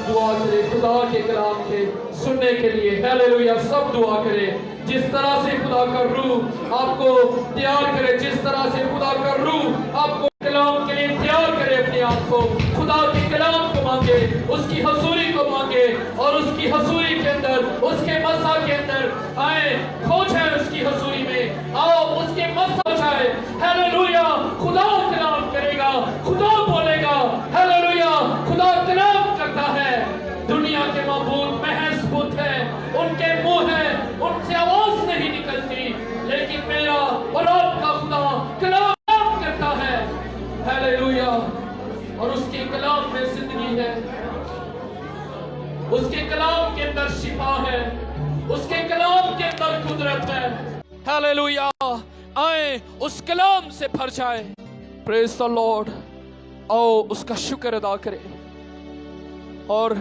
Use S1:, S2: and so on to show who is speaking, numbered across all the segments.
S1: दुआ करें खुदा के कलाम के सुनने के लिए। हालेलुया। सब दुआ करें जिस तरह से खुदा का रूह आपको तैयार करे, जिस तरह से खुदा का रूह आपको कलाम के लिए तैयार करे अपने आप को, खुदा के कलाम को मांगे, उसकी हजूरी को मांगे और उसकी हजूरी के अंदर, उसके मसा के अंदर आए, खो जाए उसकी हजूरी में, आओ उसके मसा जाए। हालेलुया। खुदा कलाम करेगा, खुदा बोलेगा। हालेलुया। खुदा कलाम करता है। दुनिया के माबूद महज बुत है, उनके मुंह है, उनसे आवाज नहीं निकलती, लेकिन मेरा और आपका खुदा कलाम करता है। हालेलुया। और उसके कलाम में जिंदगी है, उसके कलाम के अंदर शिफा है, उसके कलाम के अंदर कुदरत है। हालेलुया। आए उस कलाम से भर जाए। Praise the Lord. आओ उसका शुक्र अदा करें और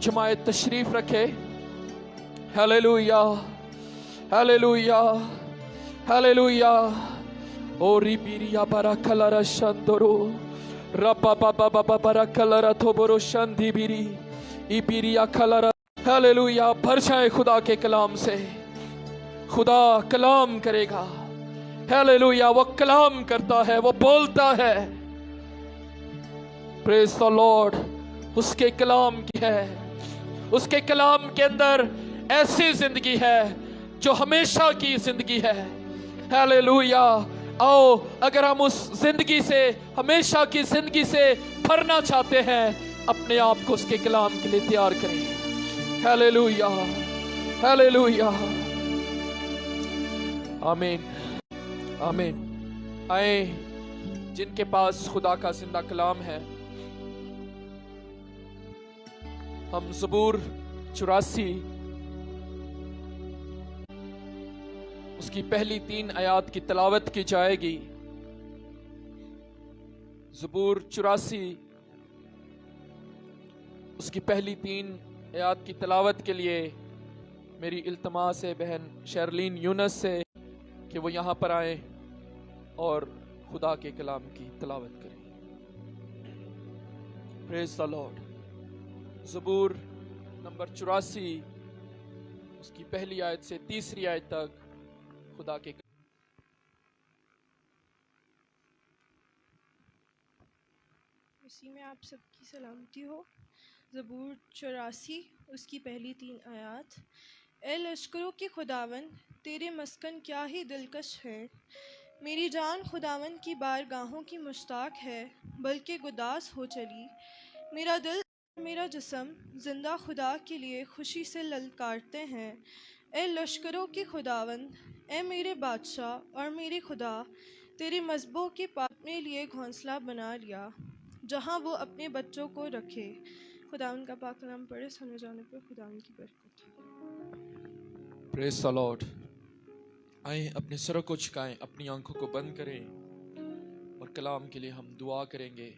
S1: जमायत तशरीफ रखे। हालेलुया। हालेलुया। हालेलुया। ओ रिबिरिया बारा कलरा शंदरो रपा बाबा बाबा बारा कलरा थोबरो शंदी बिरी इबिरिया कलरा। हालेलुया। भर जाए खुदा के कलाम से। खुदा कलाम करेगा। हालेलुया। वो कलाम करता है, वो बोलता है। Praise the Lord. उसके कलाम की है, उसके कलाम के अंदर ऐसी जिंदगी है जो हमेशा की जिंदगी है। हालेलुया। आओ अगर हम उस जिंदगी से, हमेशा की जिंदगी से भरना चाहते हैं, अपने आप को उसके कलाम के लिए तैयार करें। हालेलुया। हालेलुया। आमीन। आमीन। आए जिनके पास खुदा का जिंदा कलाम है, हम ज़बूर 84 उसकी पहली 3 आयात की तलावत की जाएगी। ज़बूर 84 उसकी पहली 3 आयात की तलावत के लिए मेरी इल्तमास है बहन शर्लीन यूनस से कि वो यहाँ पर आए और खुदा के कलाम की तलावत करें। Praise the Lord. ज़बूर नंबर 84 उसकी पहली आयत से तीसरी आयत तक खुदा के।
S2: उसी में आप सबकी सलामती हो। ज़बूर 84 उसकी पहली 3 आयात। ए लश्करों के खुदावन, तेरे मस्कन क्या ही दिलकश है। मेरी जान खुदावन की बारगाहों की मुश्ताक है, बल्कि गुदास हो चली। मेरा दिल, मेरा जिस्म जिंदा खुदा के लिए खुशी से ललकारते हैं। ए लश्करों के खुदावन, ए मेरे बादशाह और मेरे खुदा, तेरे मज़बों के पास अपने लिए घोंसला बना लिया, जहाँ वो अपने बच्चों को रखे। खुदावन का पाक नाम पढ़े। समय जाने पर खुदावन की बरकत।
S1: Praise the Lord. आए अपने सरों को झुकाएं, अपनी आंखों को बंद करें और कलाम के लिए हम दुआ करेंगे।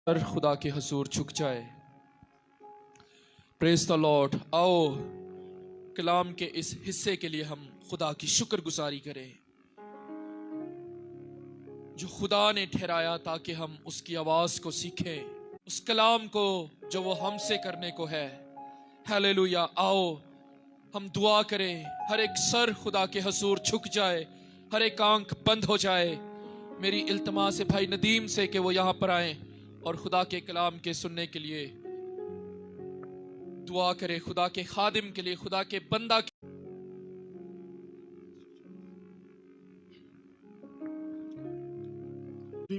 S1: हर खुदा के हुजूर झुक जाए। Praise the Lord. आओ कलाम के इस हिस्से के लिए हम खुदा की शुक्रगुजारी करें जो खुदा ने ठहराया ताकि हम उसकी आवाज को सीखें, उस कलाम को जो वो हमसे करने को है। हालेलुया। आओ हम दुआ करें। हर एक सर खुदा के हुजूर झुक जाए, हर एक आंख बंद हो जाए। मेरी इल्तमास है भाई नदीम से कि वो यहाँ पर आए और खुदा के कलाम के सुनने के लिए दुआ करें। खुदा के खादिम के लिए, खुदा के बंदा के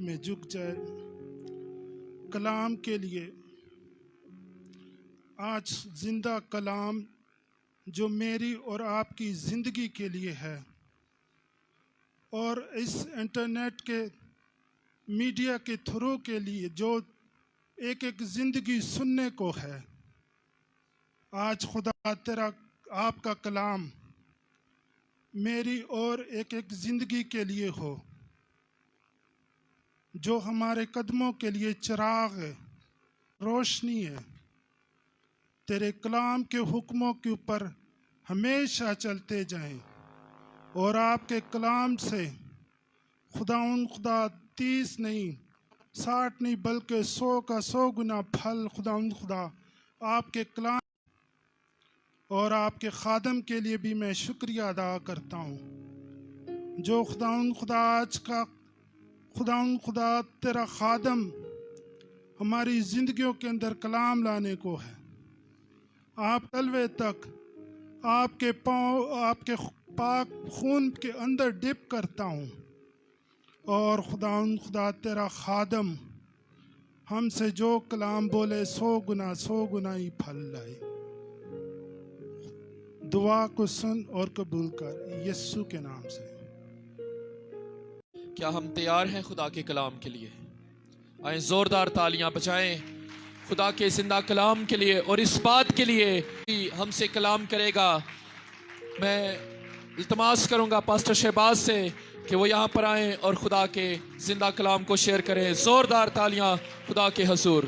S3: में झुक जाए कलाम के लिए। आज जिंदा कलाम जो मेरी और आपकी ज़िंदगी के लिए है और इस इंटरनेट के मीडिया के थ्रू के लिए जो एक एक ज़िंदगी सुनने को है। आज खुदा तेरा आपका कलाम मेरी और एक एक ज़िंदगी के लिए हो, जो हमारे कदमों के लिए चिराग है, रोशनी है। तेरे कलाम के हुक्मों के ऊपर हमेशा चलते जाएं और आपके कलाम से खुदा 30 नहीं 60 नहीं बल्कि 100 का 100 गुना फल खुदा आपके कलाम और आपके खादम के लिए भी मैं शुक्रिया अदा करता हूँ। जो खुदा तेरा खादम हमारी ज़िंदगियों के अंदर कलाम लाने को है। आप तलवे तक आपके पाँव आपके पाक खून के अंदर डिप करता हूँ और खुदा तेरा खादम हमसे जो कलाम बोले 100 गुना ही फल लाए। दुआ को सुन और कबूल कर यीशु के नाम से।
S1: क्या हम तैयार हैं खुदा के कलाम के लिए? आए जोरदार तालियां बजाएं खुदा के जिंदा कलाम के लिए और इस बात के लिए कि हमसे कलाम करेगा। मैं इल्तमास करूंगा पास्टर शहबाज से कि वो यहाँ पर आएं और खुदा के जिंदा कलाम को शेयर करें। जोरदार तालियां खुदा के हजूर।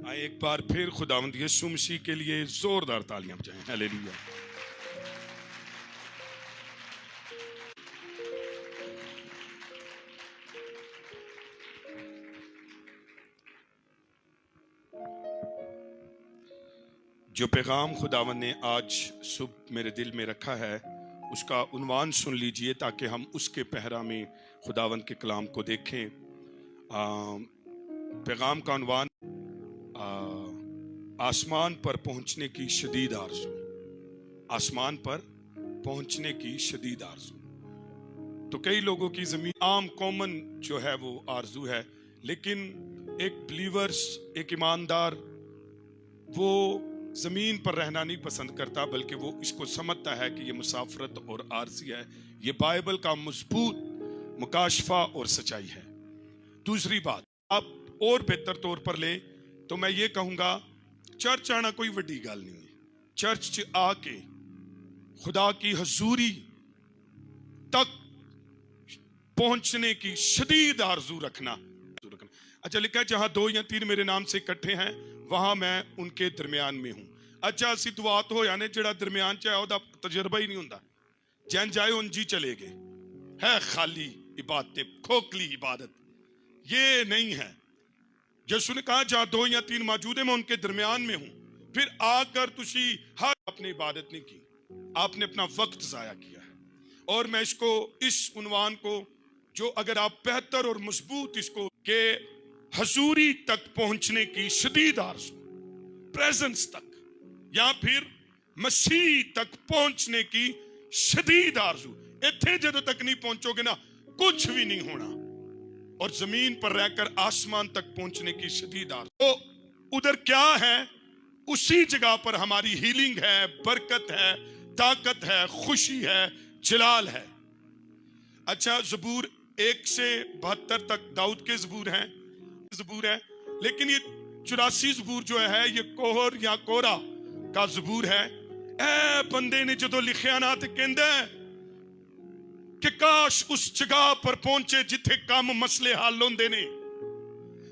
S4: आए एक बार फिर खुदावंद यीशु मसीह के लिए जोरदार तालियां बजाएं। हालेलुया। जो पैगाम खुदावंद ने आज सुबह मेरे दिल में रखा है उसका उन्वान सुन लीजिए ताकि हम उसके पहरा में खुदावंद के कलाम को देखें। पैगाम का उन्वान आसमान पर पहुंचने की शदीद आरज़ू। आसमान पर पहुंचने की शदीद आरज़ू। तो कई लोगों की जमीन आम कॉमन जो है वो आरज़ू है, लेकिन एक बिलीवर्स, एक ईमानदार, वो जमीन पर रहना नहीं पसंद करता, बल्कि वो इसको समझता है कि ये मुसाफरत और आरज़ी है। ये बाइबल का मजबूत मुकाशफा और सच्चाई है। दूसरी बात, आप और बेहतर तौर पर लें तो मैं ये कहूँगा, चर्च आना कोई बड़ी गल नहीं है। चर्च च आके खुदा की हजूरी तक पहुंचने की शदीद आरजू रखना। अच्छा, लिखा है जहां 2 या 3 मेरे नाम से इकट्ठे हैं वहां मैं उनके दरमियान में हूं। अच्छा, असी दुआ तो होया ने जेड़ा दरमियान च है ओदा तजर्बा ही नहीं हुंदा। जैन जाए उन जी चले गए है, खाली इबादतें, खोखली इबादत, ये नहीं है। यीशु ने कहा जहां 2 या 3 मौजूद है मैं उनके दरमियान में हूं। फिर आकर तुसी हर अपनी इबादत नहीं की, आपने अपना वक्त जाया किया है। और मैं इसको, इस उन्वान को, जो अगर आप बेहतर और मजबूत इसको के हजूरी तक पहुंचने की शदीद आरज़ू, प्रेजेंस तक, या फिर मसीह तक पहुंचने की शदीद आरज़ू, इत्थे जदों तक नहीं पहुंचोगे ना कुछ भी नहीं होना। और जमीन पर रहकर आसमान तक पहुंचने की शदीद आरज़ू, तो उधर क्या है? उसी जगह पर हमारी हीलिंग है, बरकत है, ताकत है, खुशी है, जलाल है। अच्छा, ज़बूर 1 से 72 तक दाऊद के ज़बूर हैं, ज़बूर है, लेकिन ये 84 ज़बूर जो है ये कोहर या कोरा का ज़बूर है। ए बंदे ने जो लिखिया ना ते कहंदा कि काश उस जगह पर पहुंचे जिथे कम मसले हल होंदे ने।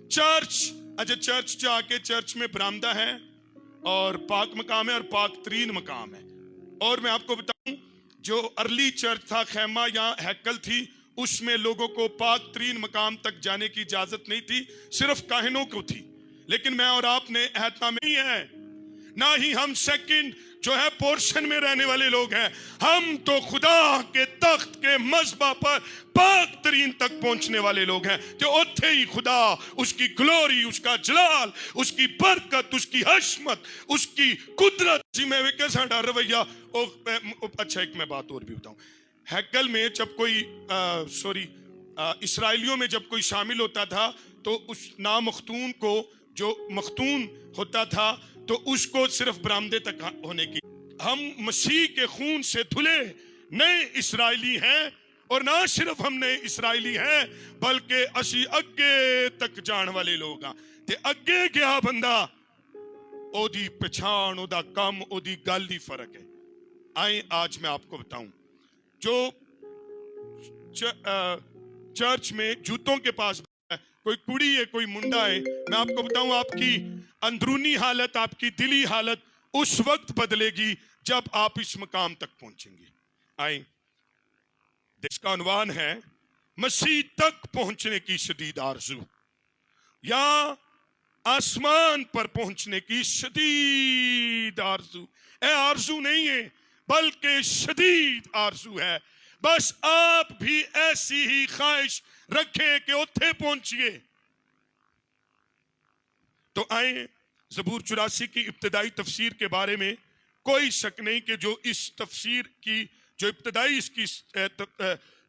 S4: चर्च, अच्छा चर्च जाके चर्च में बरामदा है और पाक मकाम है और पाक तरीन मकाम है। और मैं आपको बताऊं, जो अर्ली चर्च था, खैमा या हैकल थी, उसमें लोगों को पाक तरीन मकाम तक जाने की इजाजत नहीं थी, सिर्फ काहिनों को थी। लेकिन मैं और आपने एहतमाम नहीं है, ना ही हम सेकंड जो है पोर्शन में रहने वाले लोग हैं। हम तो खुदा के तख्त के मज़बा पर पाक तरीन तक पहुंचने वाले लोग हैं, जो उत्थे ही खुदा, उसकी ग्लोरी, उसका जलाल, उसकी बरकत, उसकी हशमत, उसकी कुदरत जी में वे साडा रवैया। अच्छा, एक मैं बात और भी बताऊं, हैकल में जब कोई इसराइलियों में जब कोई शामिल होता था तो उस नामख्तून को, जो मख्तून होता था, तो उसको सिर्फ बरामदे तक होने की। हम मसीह के खून से धुले नए इसराइली हैं, और ना सिर्फ हम नए इसराइली हैं बल्कि असी अगे तक जाने वाले लोग हाँ। ते अगे गया बंदा, ओदी पछाण, ओदा कम, ओदी गल ही फर्क है। आए आज मैं आपको बताऊं, जो चर्च में जूतों के पास कोई कुड़ी है, कोई मुंडा है, मैं आपको बताऊं आपकी अंदरूनी हालत, आपकी दिली हालत उस वक्त बदलेगी जब आप इस मकाम तक पहुंचेंगे। आए उसका उन्वान है मसीह तक पहुंचने की शदीद आरजू, या आसमान पर पहुंचने की शदीद आरजू। आरजू नहीं है बल्कि शदीद आरजू है। बस आप भी ऐसी ही ख्वाहिश रखें कि उत्थे पहुंचिए। तो आए ज़बूर 84 की इब्तदाई तफसीर के बारे में कोई शक नहीं कि जो इस तफसीर की जो इब्तदाई इसकी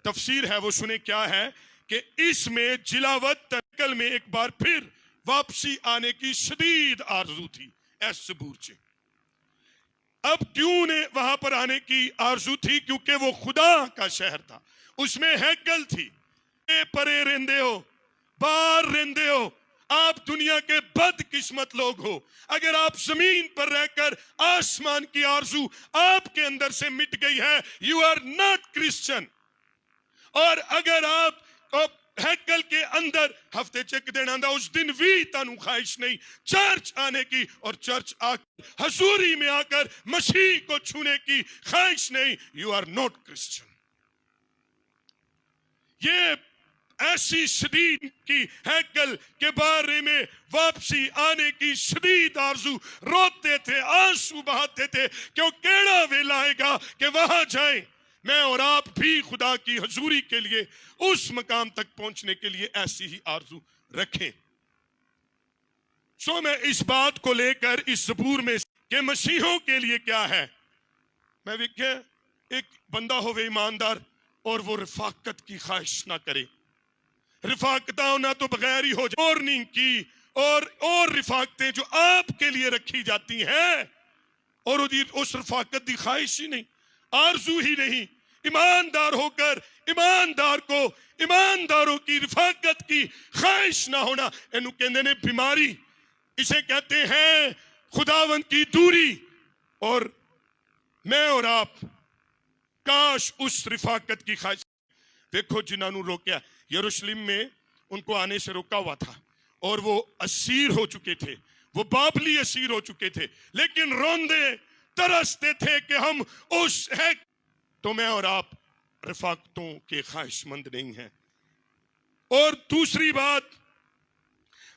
S4: तफसीर है वो सुने क्या है कि इसमें जिलावत तकल में एक बार फिर वापसी आने की शदीद आरजू थी ऐस ज़बूर से। अब क्यों ने वहां पर आने की आरजू थी? क्योंकि वो खुदा का शहर था, उसमें हैकल थी। परे रहंदे हो, बाहर रहंदे हो, आप दुनिया के बदकिस्मत लोग हो अगर आप जमीन पर रहकर आसमान की आरजू आपके अंदर से मिट गई है, यू आर नॉट क्रिश्चियन। और अगर आप हैकल के अंदर हफ्ते चेक देना आंदा उस दिन भी तानू ख्वाहिश नहीं चर्च आने की, और चर्च आकर हजूरी में आकर मसीह को छूने की ख्वाहिश नहीं, यू आर नॉट क्रिश्चियन। ये ऐसी शदीद की हैकल के बारे में वापसी आने की शदीद आरजू, रोते थे, आंसू बहाते थे क्यों केड़ा वेला आएगा कि वहां जाएं। मैं और आप भी खुदा की हजूरी के लिए उस मकाम तक पहुंचने के लिए ऐसी ही आरजू रखें। सो मैं इस बात को लेकर इस ज़बूर में कि मसीहों के लिए क्या है, मैं विखे एक बंदा हो ईमानदार और वो रिफाकत की ख्वाहिश ना करे। रिफाकत ना तो बगैर ही हो जाए, मॉर्निंग की और रिफाकतें जो आपके लिए रखी जाती हैं और उस रिफाकत की ख्वाहिश ही नहीं, आरजू ही नहीं। ईमानदार होकर ईमानदार को ईमानदारों की रिफाकत की ख्वाहिश ना होना, इन्हें कहते ने बीमारी, इसे कहते हैं खुदावन की दूरी। और मैं और आप काश उस रिफाकत की ख्वाहिश, देखो जिन्होंने रोका यरूशलेम में उनको आने से रोका हुआ था और वो असीर हो चुके थे, वो बाबली असीर हो चुके थे, लेकिन रोंदे तरसते थे कि हम उस है। तो मैं और आप रिफाकतों के ख्वाहिशमंद नहीं हैं। और दूसरी बात,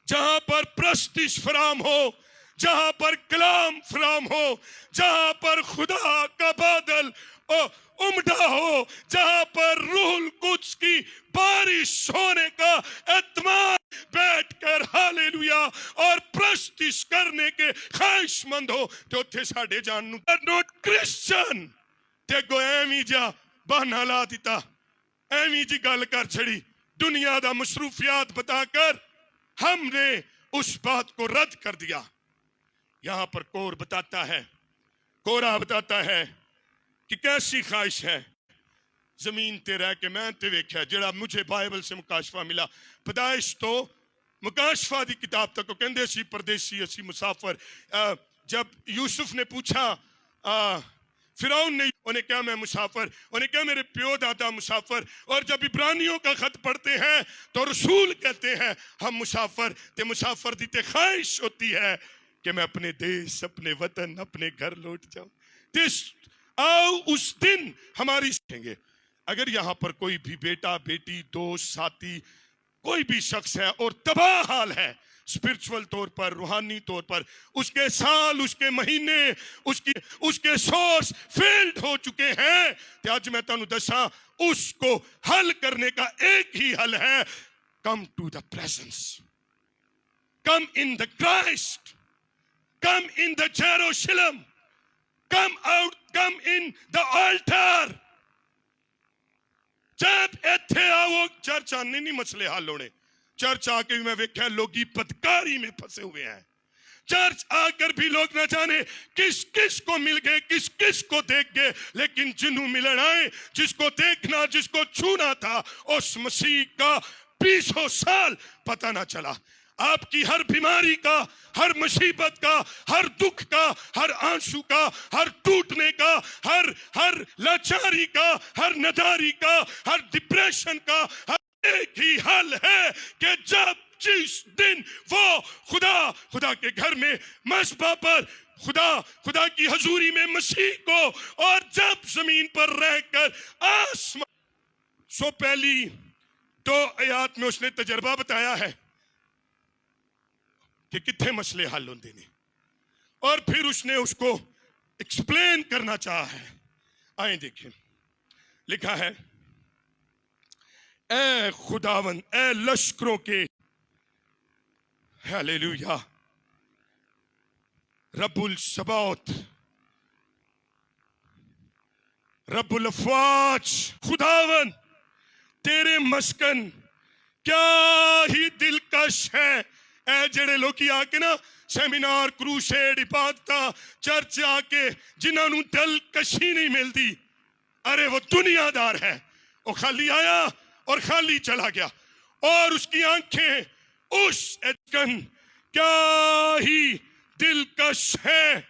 S4: जहां पर प्रस्तिश फराम हो, जहां पर कलाम फराम हो, जहां पर खुदा का बादल उमड़ा हो, जहां पर रूहुल कुद्स की बारिश होने का एतमाद बैठकर हालेलुया और प्रस्तिश करने के ख्वाहिशमंद हो, तो थे साडे जान नॉट क्रिश्चियन ते गो एवी जा बहाना ला दिता, एवी जी गल कर छड़ी, दुनिया दा मसरूफियात बताकर हमने उस बात को रद्द कर दिया। यहां पर कोरा बताता है कि कैसी ख्वाहिश है जमीन ते रह के। मैं ते वेख्या जेड़ा मुझे बाइबल से मुकाशफा मिला, पैदाइश तो मुकाशफा दी किताब तक कहंदे सी परदेसी असी मुसाफर। जब यूसुफ ने पूछा फिरौन ने, उन्हें क्या मैं मुसाफर, उन्हें क्या मेरे प्यो दादा मुसाफर। और जब इब्रानियों का खत पढ़ते हैं तो रसूल कहते हैं हम मुसाफर ते मुसाफर दी ते ख्वाहिश होती है कि मैं अपने देश, अपने वतन, अपने घर लौट जाऊं। आओ उस दिन हमारी सीखेंगे। अगर यहां पर कोई भी बेटा बेटी दोस्त साथी कोई भी शख्स है और तबाह हाल है स्पिरिचुअल तौर पर, रूहानी तौर पर, उसके साल, उसके महीने, उसके सोर्स फेल्ड हो चुके हैं, तो आज मैं तुहानू दसा उसको हल करने का एक ही हल है, come to the presence, come in the Christ, come in the Jerusalem, come out, come in the altar। जब इत्थे आओ चर्च आने नहीं मसले हल होने। चर्च आके भी मैं वेख्या लोग बदकारी में फंसे हुए हैं। चर्च आकर भी लोग न जाने किस किस को मिल गए, किस किस को देख गए, लेकिन जिन्हों मिलन आए, जिसको देखना, जिसको छूना था, उस मसीह का 20 साल पता ना चला। आपकी हर बीमारी का, हर मुसीबत का, हर दुख का, हर आंसू का, हर टूटने का, हर लाचारी का, हर नदारी का, हर डिप्रेशन का हर एक ही हल है कि जब जिस दिन वो खुदा के घर में मस्बा पर खुदा की हजूरी में मसीह को, और जब जमीन पर रहकर आसमान सो पहली 2 आयात में उसने तजर्बा बताया है कि कितने मसले हल होंगे ने, और फिर उसने उसको एक्सप्लेन करना चाहा है। आए देखें, लिखा है, ए खुदावन, ए लश्करों के हालेलुया रब्बुल सबाउत, रब्बुल अफवाज, खुदावन तेरे मस्कन क्या ही दिलकश है। ए जेड़े लोग आके ना सेमिनार, क्रूसेड, इबादत, चर्च आके जिन्होंने दिलकशी नहीं मिलती, अरे वो दुनियादार है। वो खाली आया और खाली चला गया, और उसकी आंखें उस एजकन क्या ही दिलकश है,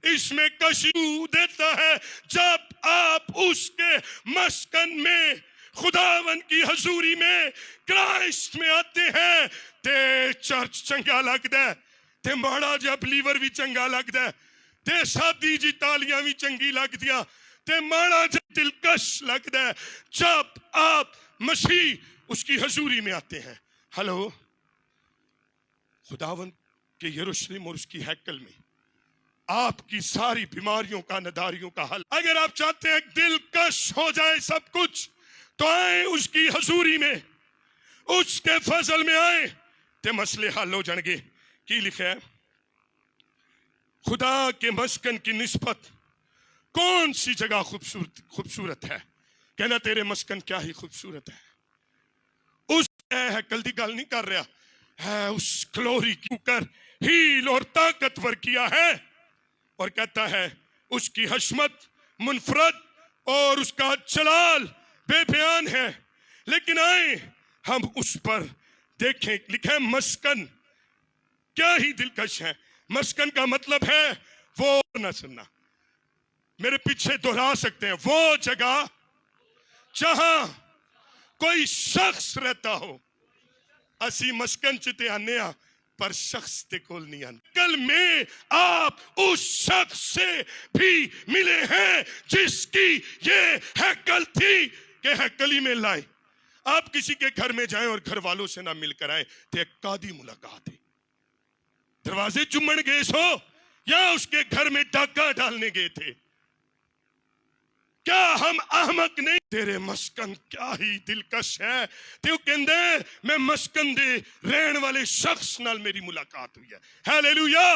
S4: इसमें कशी देता है। जब आप उसके मस्कन में, खुदावन की हजूरी में, क्राइस्ट में आते हैं, ते चर्च चंगा लगता है, ते माड़ा जा बिलीवर भी चंगा लगता है, ते सादी जी तालियां भी चंगी लगदियां, ते माड़ा जा दिलकश लगता है जब आप मसीह उसकी हजूरी में आते हैं। हेलो, खुदावन के यरूशलेम और उसकी हैकल में आपकी सारी बीमारियों का, नदारियों का हल। अगर आप चाहते हैं दिलकश हो जाए सब कुछ, तो आए उसकी हजूरी में, उसके फजल में आए, ते मसले हल हो जाएंगे। की लिखा है, खुदा के मस्कन की निस्बत कौन सी जगह खूबसूरत है? कहना तेरे मस्कन क्या ही खूबसूरत है। उस हैकल की गल नहीं कर रहा है, उस ग्लोरी के ऊपर हील और ताकतवर किया है, और कहता है उसकी हशमत मुनफरद और उसका जलाल बेबयान है। लेकिन आए हम उस पर देखें, लिखा है मस्कन क्या ही दिलकश है। मस्कन का मतलब है वो, ना सुनना, मेरे पीछे दोहरा सकते हैं, वो जगह जहां कोई शख्स रहता हो। असी मस्कन चिते आने आ, पर शख्स ते कोल नहीं आने। कल में आप उस शख्स से भी मिले हैं जिसकी ये हैकल थी कि हैकली में लाए। आप किसी के घर में जाएं और घर वालों से ना मिलकर आए, तो एक कादी मुलाकात है। दरवाजे चुम्बन गए सो, या उसके घर में डाका डालने गए थे? क्या हम अहमक नहीं? तेरे मस्कन क्या ही दिलकश है। ते कहंदे मैं मस्कन दे रहने वाले शख्स नाल मेरी मुलाकात हुई है। हालेलुया।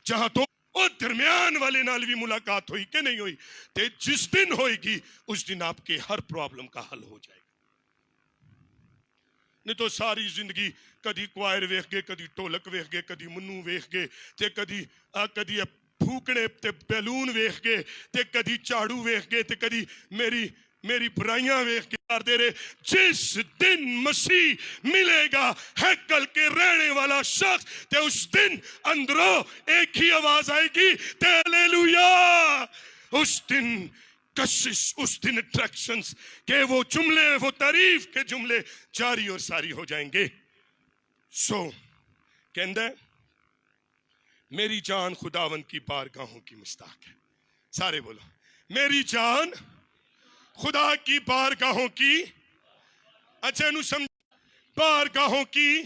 S4: जहां तो वो दरमियान वाले नाल भी मुलाकात हुई कि नहीं हुई, ते जिस दिन होएगी उस दिन आपके हर प्रॉब्लम का हल हो जाएगा। नहीं तो सारी जिंदगी कदी क्वायर वेख गए, कदी ढोलक वेख गए, कदी मन्नू वेख गए, ते कदी फूकने ते बैलून वेख गए, ते कदी झाड़ू वेख गए, ते कदी मेरी बुराइयां वेख के करते रहे। जिस दिन मसीह मिलेगा हैकल के रहने वाला शख्स, ते उस दिन अंदरों एक ही आवाज आएगी, हालेलुया। उस दिन कशिश, उस दिन अट्रैक्शंस के वो जुमले, वो तारीफ के जुमले जारी और सारी हो जाएंगे। सो कहंदा मेरी जान खुदावन की बारगाहों की मुश्ताक है। सारे बोलो, मेरी जान खुदा की बारगाहों की, अच्छा नु समझ, बारगाहों की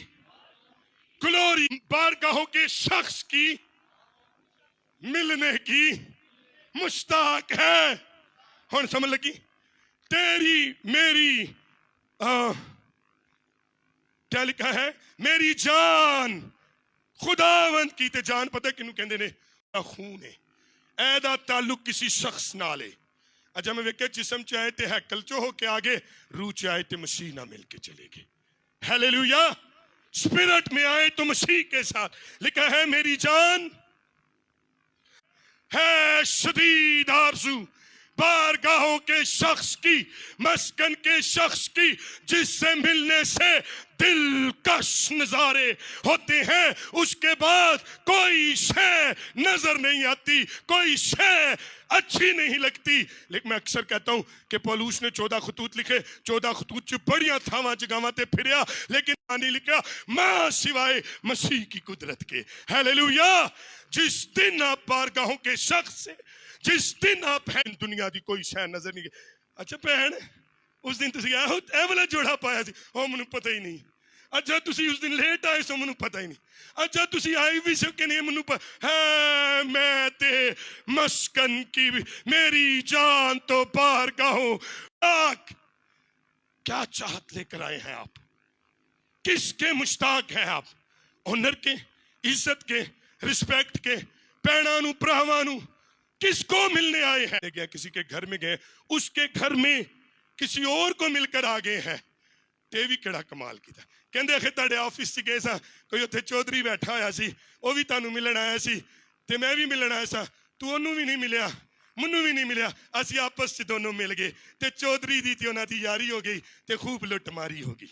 S4: ग्लोरी, बारगाहों के शख्स की मिलने की मुश्ताक है। हुण समझ लगी? तेरी मेरी क्या लिखा है? मेरी जान खुदावंद की, ते जान पता किनू कहंदे ने? खून है। ऐदा ताल्लुक किसी शख्स नाल है। अच्छा मैं वेखे जिस्म च आए ते हैकल चो हो के आगे, रूह च आए ते मसीह ना मिल के चले गए। हालेलुया। स्पिरिट में आए तो मसीह के साथ। लिखा है मेरी जान है शदीद आरज़ू बारगाहों के शख्स की, मस्कन के शख्स की, जिससे मिलने से दिलकश नजारे होते हैं। उसके बाद कोई शय नजर नहीं आती, कोई शय अच्छी नहीं लगती। लेकिन मैं अक्सर कहता हूं कि पौलुस ने 14 खतूत लिखे, 14 खतूत च बड़िया थावां जगावां ते फिरिया, लेकिन नहीं लिखा मां सिवाय मसीह की कुदरत के। हालेलुया। जिस दिन आप बारगाहों के शख्स से, जिस दिन आप हैं, दुनिया की कोई शय नजर नहीं। अच्छा बहन, उस दिन तुसी ए वाला जोड़ा पाया सी, ओ मैनू पता ही नहीं। अच्छा तुसी उस दिन लेट आए सो, मैनू पता ही नहीं। अच्छा तुसी आई भी सो कि नहीं, मैनू है मैं ते मस्कन की मेरी जान तो बारगाहों। क्या चाहत लेकर आए हैं आप? किसके मुश्ताक हैं आप? ऑनर के, इज्जत के, रिस्पेक्ट के, भैणा नू भरावां नू किसको मिलने आए हैं? गया किसी के घर में गए, उसके घर में किसी और को मिलकर आ गए हैं। ते भी केड़ा कमाल कीता। कहंदे आखे तुहाडे ऑफिस च गए सा, कोई उत्थे चौधरी बैठा होया सी, वो भी तुहानू मिलण आया सी ते मैं भी मिलण आया सा, तू ओनू भी नहीं मिलिया, मैनू भी नहीं मिलिया, असीं आपस च दोनों मिल गए ते चौधरी दी ते उन्हां दी यारी हो गई ते खूब लुटमारी हो गई।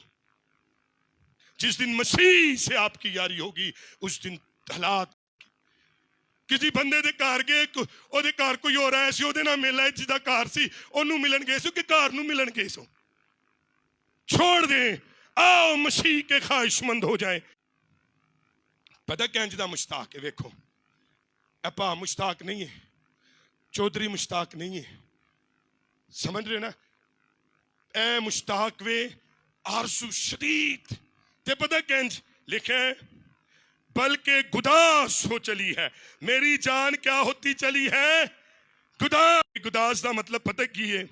S4: जिस दिन मसीह से आपकी यारी होगी उस दिन हालात। किसी बंदे दे घर गए, ओदे घर कोई और आया सी, ओदे नाल मिलना जिहदा घर सी ओनू मिलन गए सो कि घर नू मिलन गए सो। छोड़ दें, आओ मसीह के ख्वाहिशमंद हो जाए। पता क्या जिदा मुश्ताक है? वेखो अपा मुश्ताक नहीं है, चौधरी मुश्ताक नहीं है, समझ रहे ना? ए मुश्ताक वे आरज़ू शदीद। ते पता क्या लिखे है? बल्कि गुदास हो चली है मेरी जान। क्या होती चली है? गुदास। गुदास का मतलब पता की है?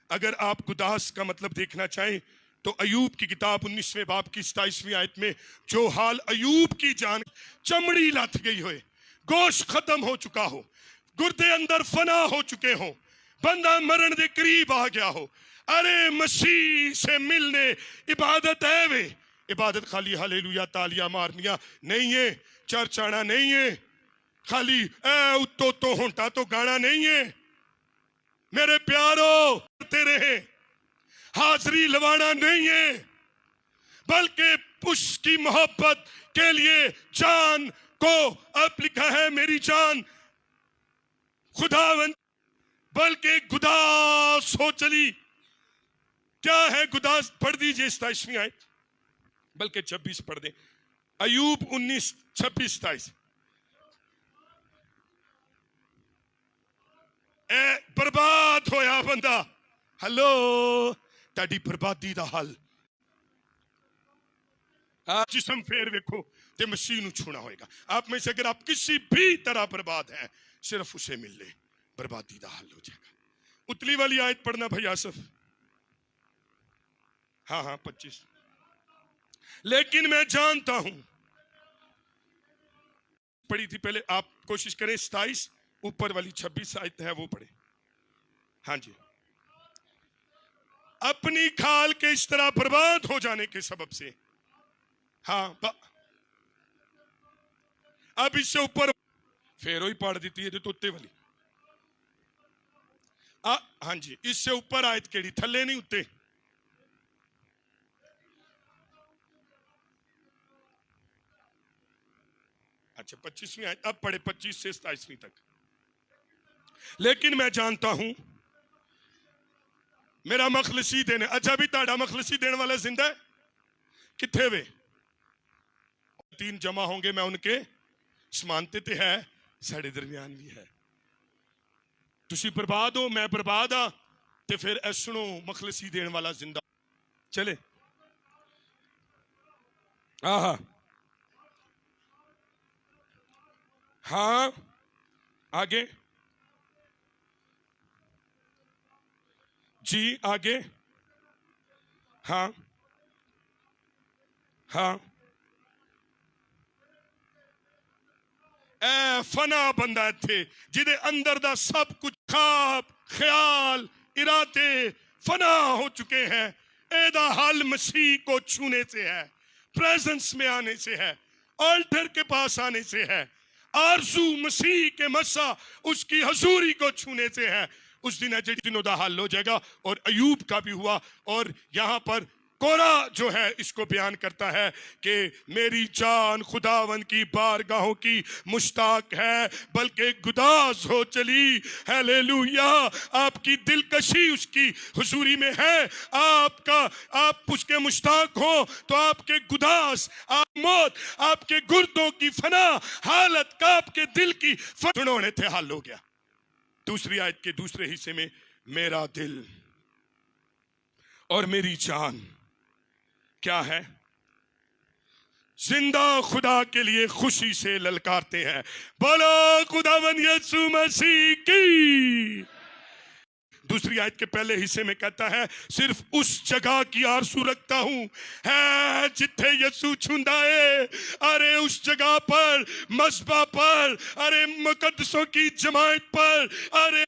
S4: अगर आप गुदास का मतलब देखना चाहें तो अयूब की किताब 19वें बाब की 27वीं आयत में जो हाल अयूब की जान, चमड़ी लथ गई हो, गोश्त खत्म हो चुका हो, गुर्दे अंदर फना हो चुके हो, बंदा मरण के करीब आ गया हो। अरे मसीह से मिलने इबादत है वे। इबादत खाली हालेलुया तालियां मारनिया नहीं है, चर्च आना नहीं है, खाली उत्तो तो होंटा तो गाना नहीं है। मेरे प्यारो रहे हाजरी लवाना नहीं है, बल्कि उसकी मोहब्बत के लिए जान को अब लिखा है मेरी जान खुदावन। बल्कि गुदास हो चली। क्या है गुदास? पढ़ दीजिए 27वीं आयत, बल्कि 26 पढ़ दे। अयूब 19 26 27। बर्बाद होया बंदा। हेलो, ताड़ी बर्बादी दा हल जिसम फेर वेखो ते मसीह नू छूना होएगा। आप में से अगर आप किसी भी तरह बर्बाद हैं, सिर्फ उसे मिल ले, बर्बादी दा हल हो जाएगा। उतली वाली आयत पढ़ना भाई आसफ। हाँ हाँ 25। लेकिन मैं जानता हूं, पढ़ी थी पहले, आप कोशिश करें 27 ऊपर वाली 26 आयत है वो पढ़े। हाँ जी। अपनी खाल के इस तरह बर्बाद हो जाने के सबब से, हाँ अब इससे ऊपर फिर ही पढ़ दी है तो उत्ते वाली। हाँ जी, इससे ऊपर आयत केड़ी? थले नहीं उत्ते। अच्छा 25वीं आयत अब पढ़े 25 से 27वीं तक। लेकिन मैं जानता हूं मेरा मखलसी देने। अच्छा भी ताड़ा मखलसी देने वाला जिंदा है? किथे वे? 3 जमा होंगे, मैं उनके समानते ते है, साढ़े दरमियान भी है। तुसी बर्बाद हो, मैं बर्बाद हाँ, ते फिर ऐ सुनो मखलसी देने वाला जिंदा। चले हाँ हाँ आगे जी, आगे हाँ हाँ। ए फना बंदा थे जिदे अंदर दा सब कुछ ख्वाब ख्याल इरादे फना हो चुके हैं। एदा हल मसीह को छूने से है, प्रेजेंस में आने से है, ऑल्टर के पास आने से है, आरज़ू मसीह के मसा उसकी हजूरी को छूने से है। उस दिन दिनों का हल हो जाएगा। और अयूब का भी हुआ। और यहाँ पर कोरा जो है इसको बयान करता है कि मेरी जान खुदावन की बारगाहों की मुश्ताक है, बल्कि गुदास हो चली। हालेलुया। आपकी दिलकशी उसकी हुजूरी में है। आप उसके मुश्ताक हो तो आपके गुदास, आप मौत, आपके गुर्दों की फना हालत का आपके दिल की फटनों थे हल हो गया। दूसरी आयत के दूसरे हिस्से में मेरा दिल और मेरी जान क्या है? जिंदा खुदा के लिए खुशी से ललकारते हैं, बोलो खुदावन यीशु मसीह की। दूसरी आयत के पहले हिस्से में कहता है, सिर्फ उस जगह की आरज़ू रखता हूं है जिथे यीशु छुंदा है। अरे उस जगह पर, मस्बा पर, अरे मुकद्दसों की जमात पर, अरे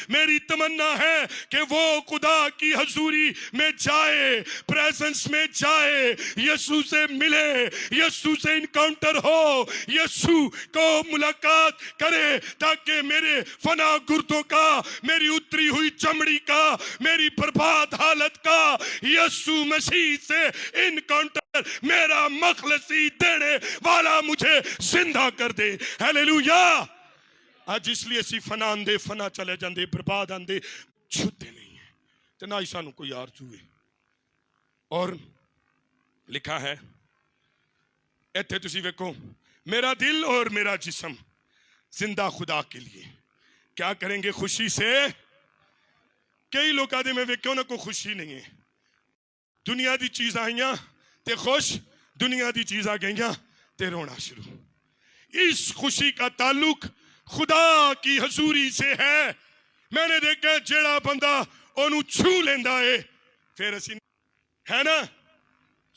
S4: मेरी तमन्ना है कि वो खुदा की हजूरी में जाए, प्रेजेंस में जाए, यीशु से मिले, यीशु से इनकाउंटर हो, यीशु को मुलाकात करे, ताकि मेरे फना गुर्दों का, मेरी उतरी हुई चमड़ी का, मेरी बर्बाद हालत का यीशु मसीह से इनकाउंटर मेरा मखलसी देने वाला मुझे जिंदा कर दे। हालेलुया। आज इसलिए असी फना आंदे, फना चले जाते, बर्बाद आंदे, छुते नहीं है तो ना ही सानू कोई आरज़ू है। और लिखा है इत्थे तुसी वेखो, मेरा दिल और मेरा जिस्म जिंदा खुदा के लिए क्या करेंगे? खुशी से। कई लोग आदे में वेख्यो ना कोई खुशी नहीं है। दुनिया दी चीज आईया ते खुश, दुनिया दी चीज आ गईया ते रोना शुरू। इस खुशी का ताल्लुक खुदा की हजूरी से है। मैंने देखा जेड़ा बंदा ओनू छू लेंदा है फिर असी, है ना।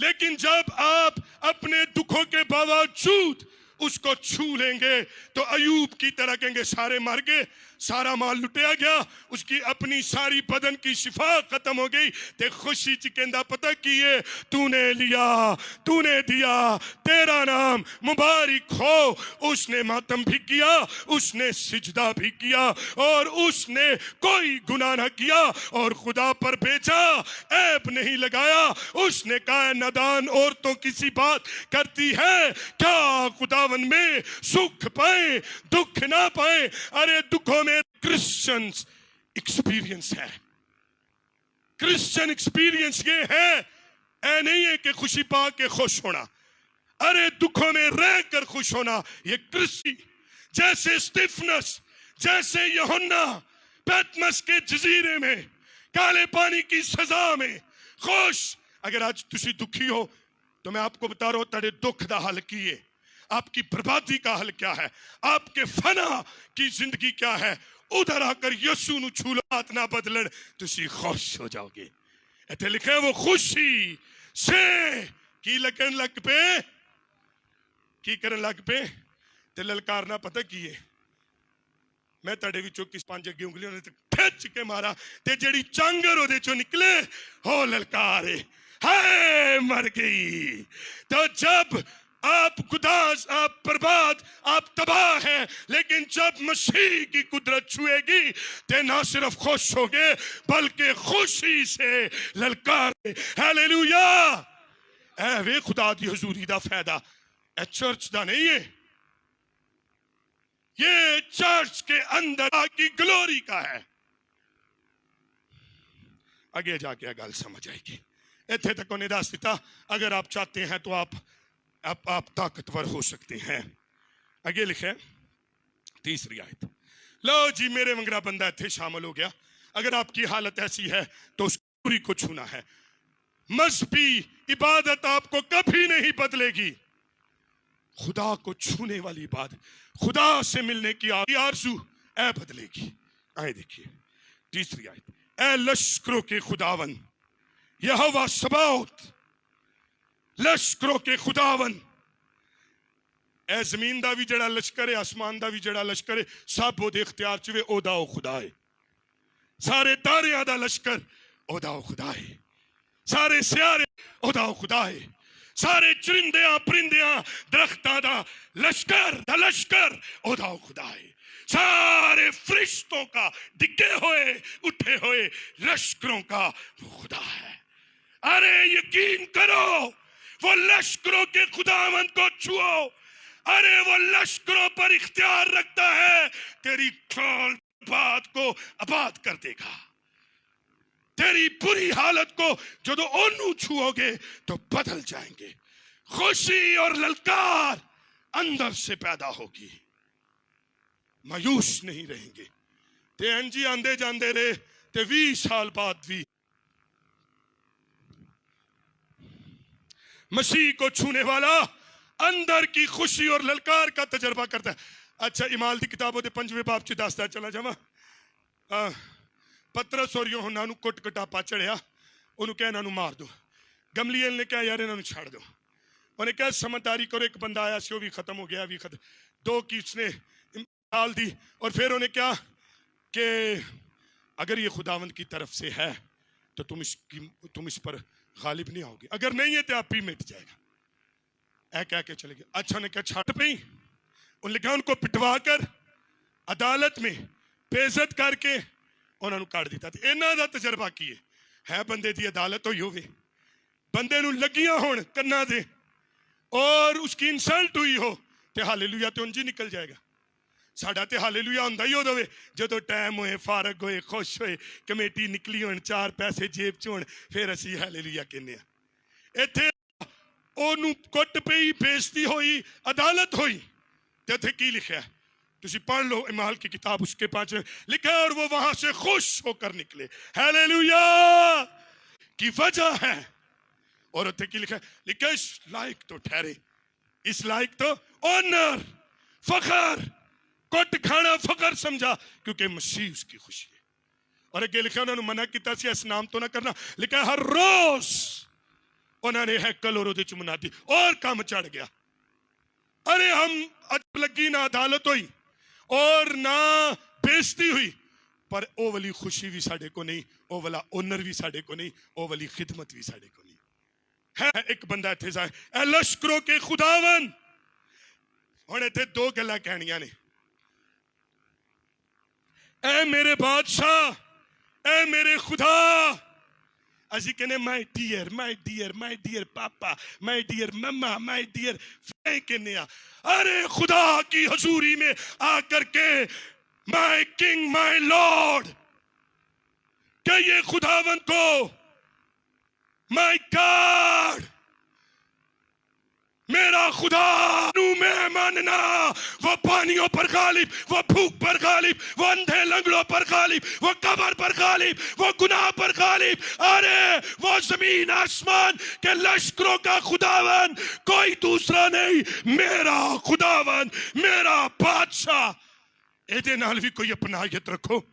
S4: लेकिन जब आप अपने दुखों के बावजूद उसको छू लेंगे तो अयूब की तरह कहेंगे सारे मर गए, सारा माल लुटिया गया, उसकी अपनी सारी बदन की शिफा खत्म हो गई। ते खुशी च कहंदा पता की है, तूने लिया, तूने दिया, तेरा नाम मुबारक हो। उसने मातम भी किया, उसने सिजदा भी किया और उसने कोई गुनाह ना किया और खुदा पर बेचा, ऐब नहीं लगाया। उसने कहा नादान औरतों किसी बात करती है क्या खुदावन में सुख पाए दुख ना पाए। अरे दुखों में क्रिश्चियन एक्सपीरियंस है। क्रिश्चियन एक्सपीरियंस ये है, ऐ नहीं है कि खुशी पा के खुश होना, अरे दुखों में रहकर खुश होना। ये क्रिश्ची जैसे स्टीफनस, जैसे यूहन्ना पैतमस के जजीरे में काले पानी की सजा में खुश। अगर आज तुसी दुखी हो तो मैं आपको बता रहा हूं तेरे दुख दा हल की है, आपकी बर्बादी का हल क्या है, आपके फना की जिंदगी क्या है। उधर आकर यीशु नु छू लो, हाथ ना बदलन, तुसी खुश हो जाओगे। इत्थे लिखे वो खुशी से की लगन लग पे, की करन लग पे ते ललकारना पता की है। मैं तेरे विचों किस पांच अगे उंगलियों ने खिंच के मारा ते जेड़ी चांगर ओदे चों निकले हो ललकारे, हाय मर गई। तो जब आप गुदास, आप बर्बाद, आप तबाह हैं, लेकिन जब मसीह की कुदरत छुएगी ते ना सिर्फ खुश होगे बल्कि खुशी से ललकार। हालेलुया। ऐ वे खुदा दी हजूरी दा फायदा ऐ चर्च दा नहीं है, ये चर्च के अंदर की ग्लोरी का है। आगे जाके गल समझ आएगी। इत्थे तक उन्हें दस दिता, अगर आप चाहते हैं तो आप ताकतवर हो सकते हैं। आगे लिखे तीसरी आयत, लो जी मेरे मंगरा बंदा इत्थे शामिल हो गया। अगर आपकी हालत ऐसी है तो उस पूरी को छूना है। मजहबी इबादत आपको कभी नहीं बदलेगी, खुदा को छूने वाली इबादत, खुदा से मिलने की आरज़ू ऐ बदलेगी। आए देखिए तीसरी आयत, ऐ लश्करों के खुदावन यहोवा सबाओत, लश्करों के खुदावन। ऐ जमीन दा भी जड़ा लश्कर है, आसमान दा भी जड़ा लश्कर है, सब ओदे इख्तियार च वे, ओदा ओ खुदा है। सारे तारियां दा लश्कर ओदा ओ खुदा है, सारे सियारे ओदा ओ खुदा है, सारे चरिंदियां परिंदियां दरख्तां दा लश्कर ओदा ओ खुदा है। सारे फरिश्तों का डिगे हुए उठे हुए लश्करों का वो खुदा है। अरे यकीन करो, वो लश्करों के खुदावंद को छुओ, अरे वो लश्करों पर इख्तियार रखता है, तेरी ट्रोल बात को आबाद कर देगा। तेरी बुरी हालत को जो तो ओनू छुओगे तो बदल जाएंगे। खुशी और ललकार अंदर से पैदा होगी, मायूस नहीं रहेंगे। ते एंजी आंदे जांदे रहे ते 20 साल बाद भी मसीह को छूने वाला अंदर की खुशी और ललकार का तजर्बा करता है। अच्छा, इमाल दी किताबों के 5वें बाब च दसदा चला जावा, पतरस और यूहन्ना नूं कुट कटापा चढ़िया, उन्होंने कहा इन्हां नूं मार दो। गमलीएल ने कहा यार इन्हां नूं छड़ दो। उन्हें कहा समझदारी करो, एक बंदा आया सी, वो भी खत्म हो गया, भी खत्म। दो की उसने डाल दी। और फिर उन्हें कहा कि अगर ये खुदावंद की तरफ से है तो तुम इस पर गालिब नहीं आओगे, अगर नहीं है तो आप ही मिट जाएगा। ऐ कह के चले गए। अच्छा ने क्या छट पई, उन्हें कहा उनको पिटवा कर अदालत में बेइज्जत करके उन्होंने काट दिता। इन्हां दा तजर्बा की है बंदे की अदालत हुई होवे, बंदे नूं लगियां होण कन्नां दे और उसकी इंसल्ट हुई हो ते हालेलुया ते उंज ही निकल जाएगा। साडा ते हालेलुया हुंदा ही उदों वे जदों टाइम होए, फारग होए, खुश होए, कमेटी निकली होण, 4 पैसे जेब च होण, फिर असीं हालेलुया कहने आ। इत्थे ओनू कुट पई, बेइज्जती होई, अदालत होई, ते इत्थे की लिखा है तुसी पढ़ लो इमाल की किताब, उसके 5 लिखा है और वो वहां से खुश होकर निकले। हालेलुया की वजह है। और उत्थे की लिखा है, लिखा इस लायक तो ठहरे, इस लायक तो ऑनर, फखर, कुट खाना फखर समझा क्योंकि मसीह उसकी खुशी है। और अगे लिखा उन्होंने मना किया सी इस नाम तो ना करना, लिखा हर रोज उन्होंने हैकल और उहदे च मनाती और काम चढ़ गया। अरे हम अज लगी ना अदालत हुई और ना बेइज्जती हुई, पर ओ वाली खुशी भी साडे को नहीं, ओ वाला ओनर भी साडे को नहीं, ओ वाली खिदमत भी साडे को नहीं है। एक बंदा इत्थे जाए, ए लश्करों के खुदावन, हुण इत्थे 2 गल्लां कहणियां ने, ऐ मेरे बादशाह, ऐ मेरे खुदा। असी कहने my dear, my dear, my dear पापा, माय डियर मम्मा, माय डियर कहने। अरे खुदा की हजूरी में आकर के माय किंग, माय लॉर्ड, क्या ये खुदावन को माय गॉड, मेरा खुदा मैं मानना, वो पानियों पर गालिब, वो भूख पर गालिब, वो अंधे लंगड़ों पर गालिब, वो कब्र पर गालिब, वो गुनाह पर गालिब। अरे वो जमीन आसमान के लश्करों का खुदावन कोई दूसरा नहीं, मेरा खुदावन, मेरा बादशाह। एदे नाल भी कोई अपनायत रखो,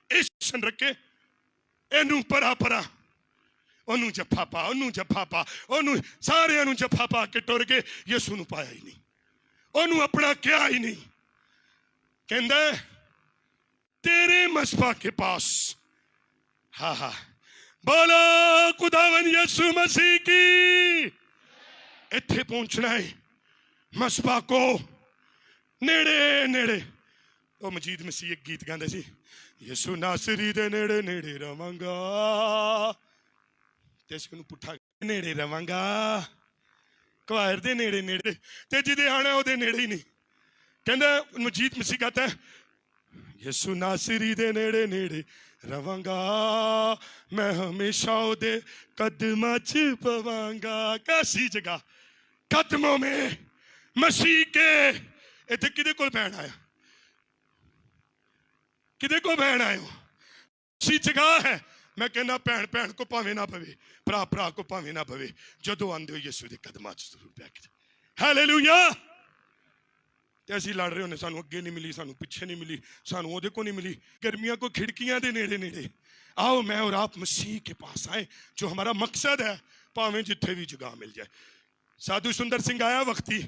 S4: इश्क रखे, एनू परा परा, ओनू जफा पा, ओनू जफा पा, ओनू सारे जफा पा के टुर गए, यसू नू पाया ही नहीं, ओनू अपना क्या ही नहीं। कहंदा तेरे मसबा के पास, हा हा बोलो खुदावन यसू मसीह की। इत्थे पहुंचना है मसबा को नेड़े नेड़े। तो मजीद मसीह एक गीत गांदे सी, यसू नासरी दे नेड़े नेड़े रवांगा, पुठा नेड़े रवांगा, क्वायर दे नेड़े नेड़े, ते जिदे आना ओदे नेड़े ही नहीं। कहंदा मजीद मसीह कहता है यसू नासरी दे नेड़े नेड़े रवांगा, मैं हमेशा ओदे कदमां च पवांगा। कैसी जगह, कदमों में मसीह के। इत्थे किदे कोल बैण आया, किदे को बैण आयो, सी जगह है। मैं कहना भैन भैन को भावे ना पवे, भरा भरा को भावे ना पवे, जदों आंदे हो यसू दे कदमां च जरूर बैठ जाओ। हालेलुया। ते असीं लड़ रहे होने, सानू अगे नहीं मिली, सानू पिछे नहीं मिली, सानू ओदे को नहीं मिली। गर्मियां को खिड़कियां दे नेड़े नेड़े आओ मैं और आप मसीह के पास आए, जो हमारा मकसद है, भावें जिथे भी जगह मिल जाए। साधु सुंदर सिंह आया वक्ती,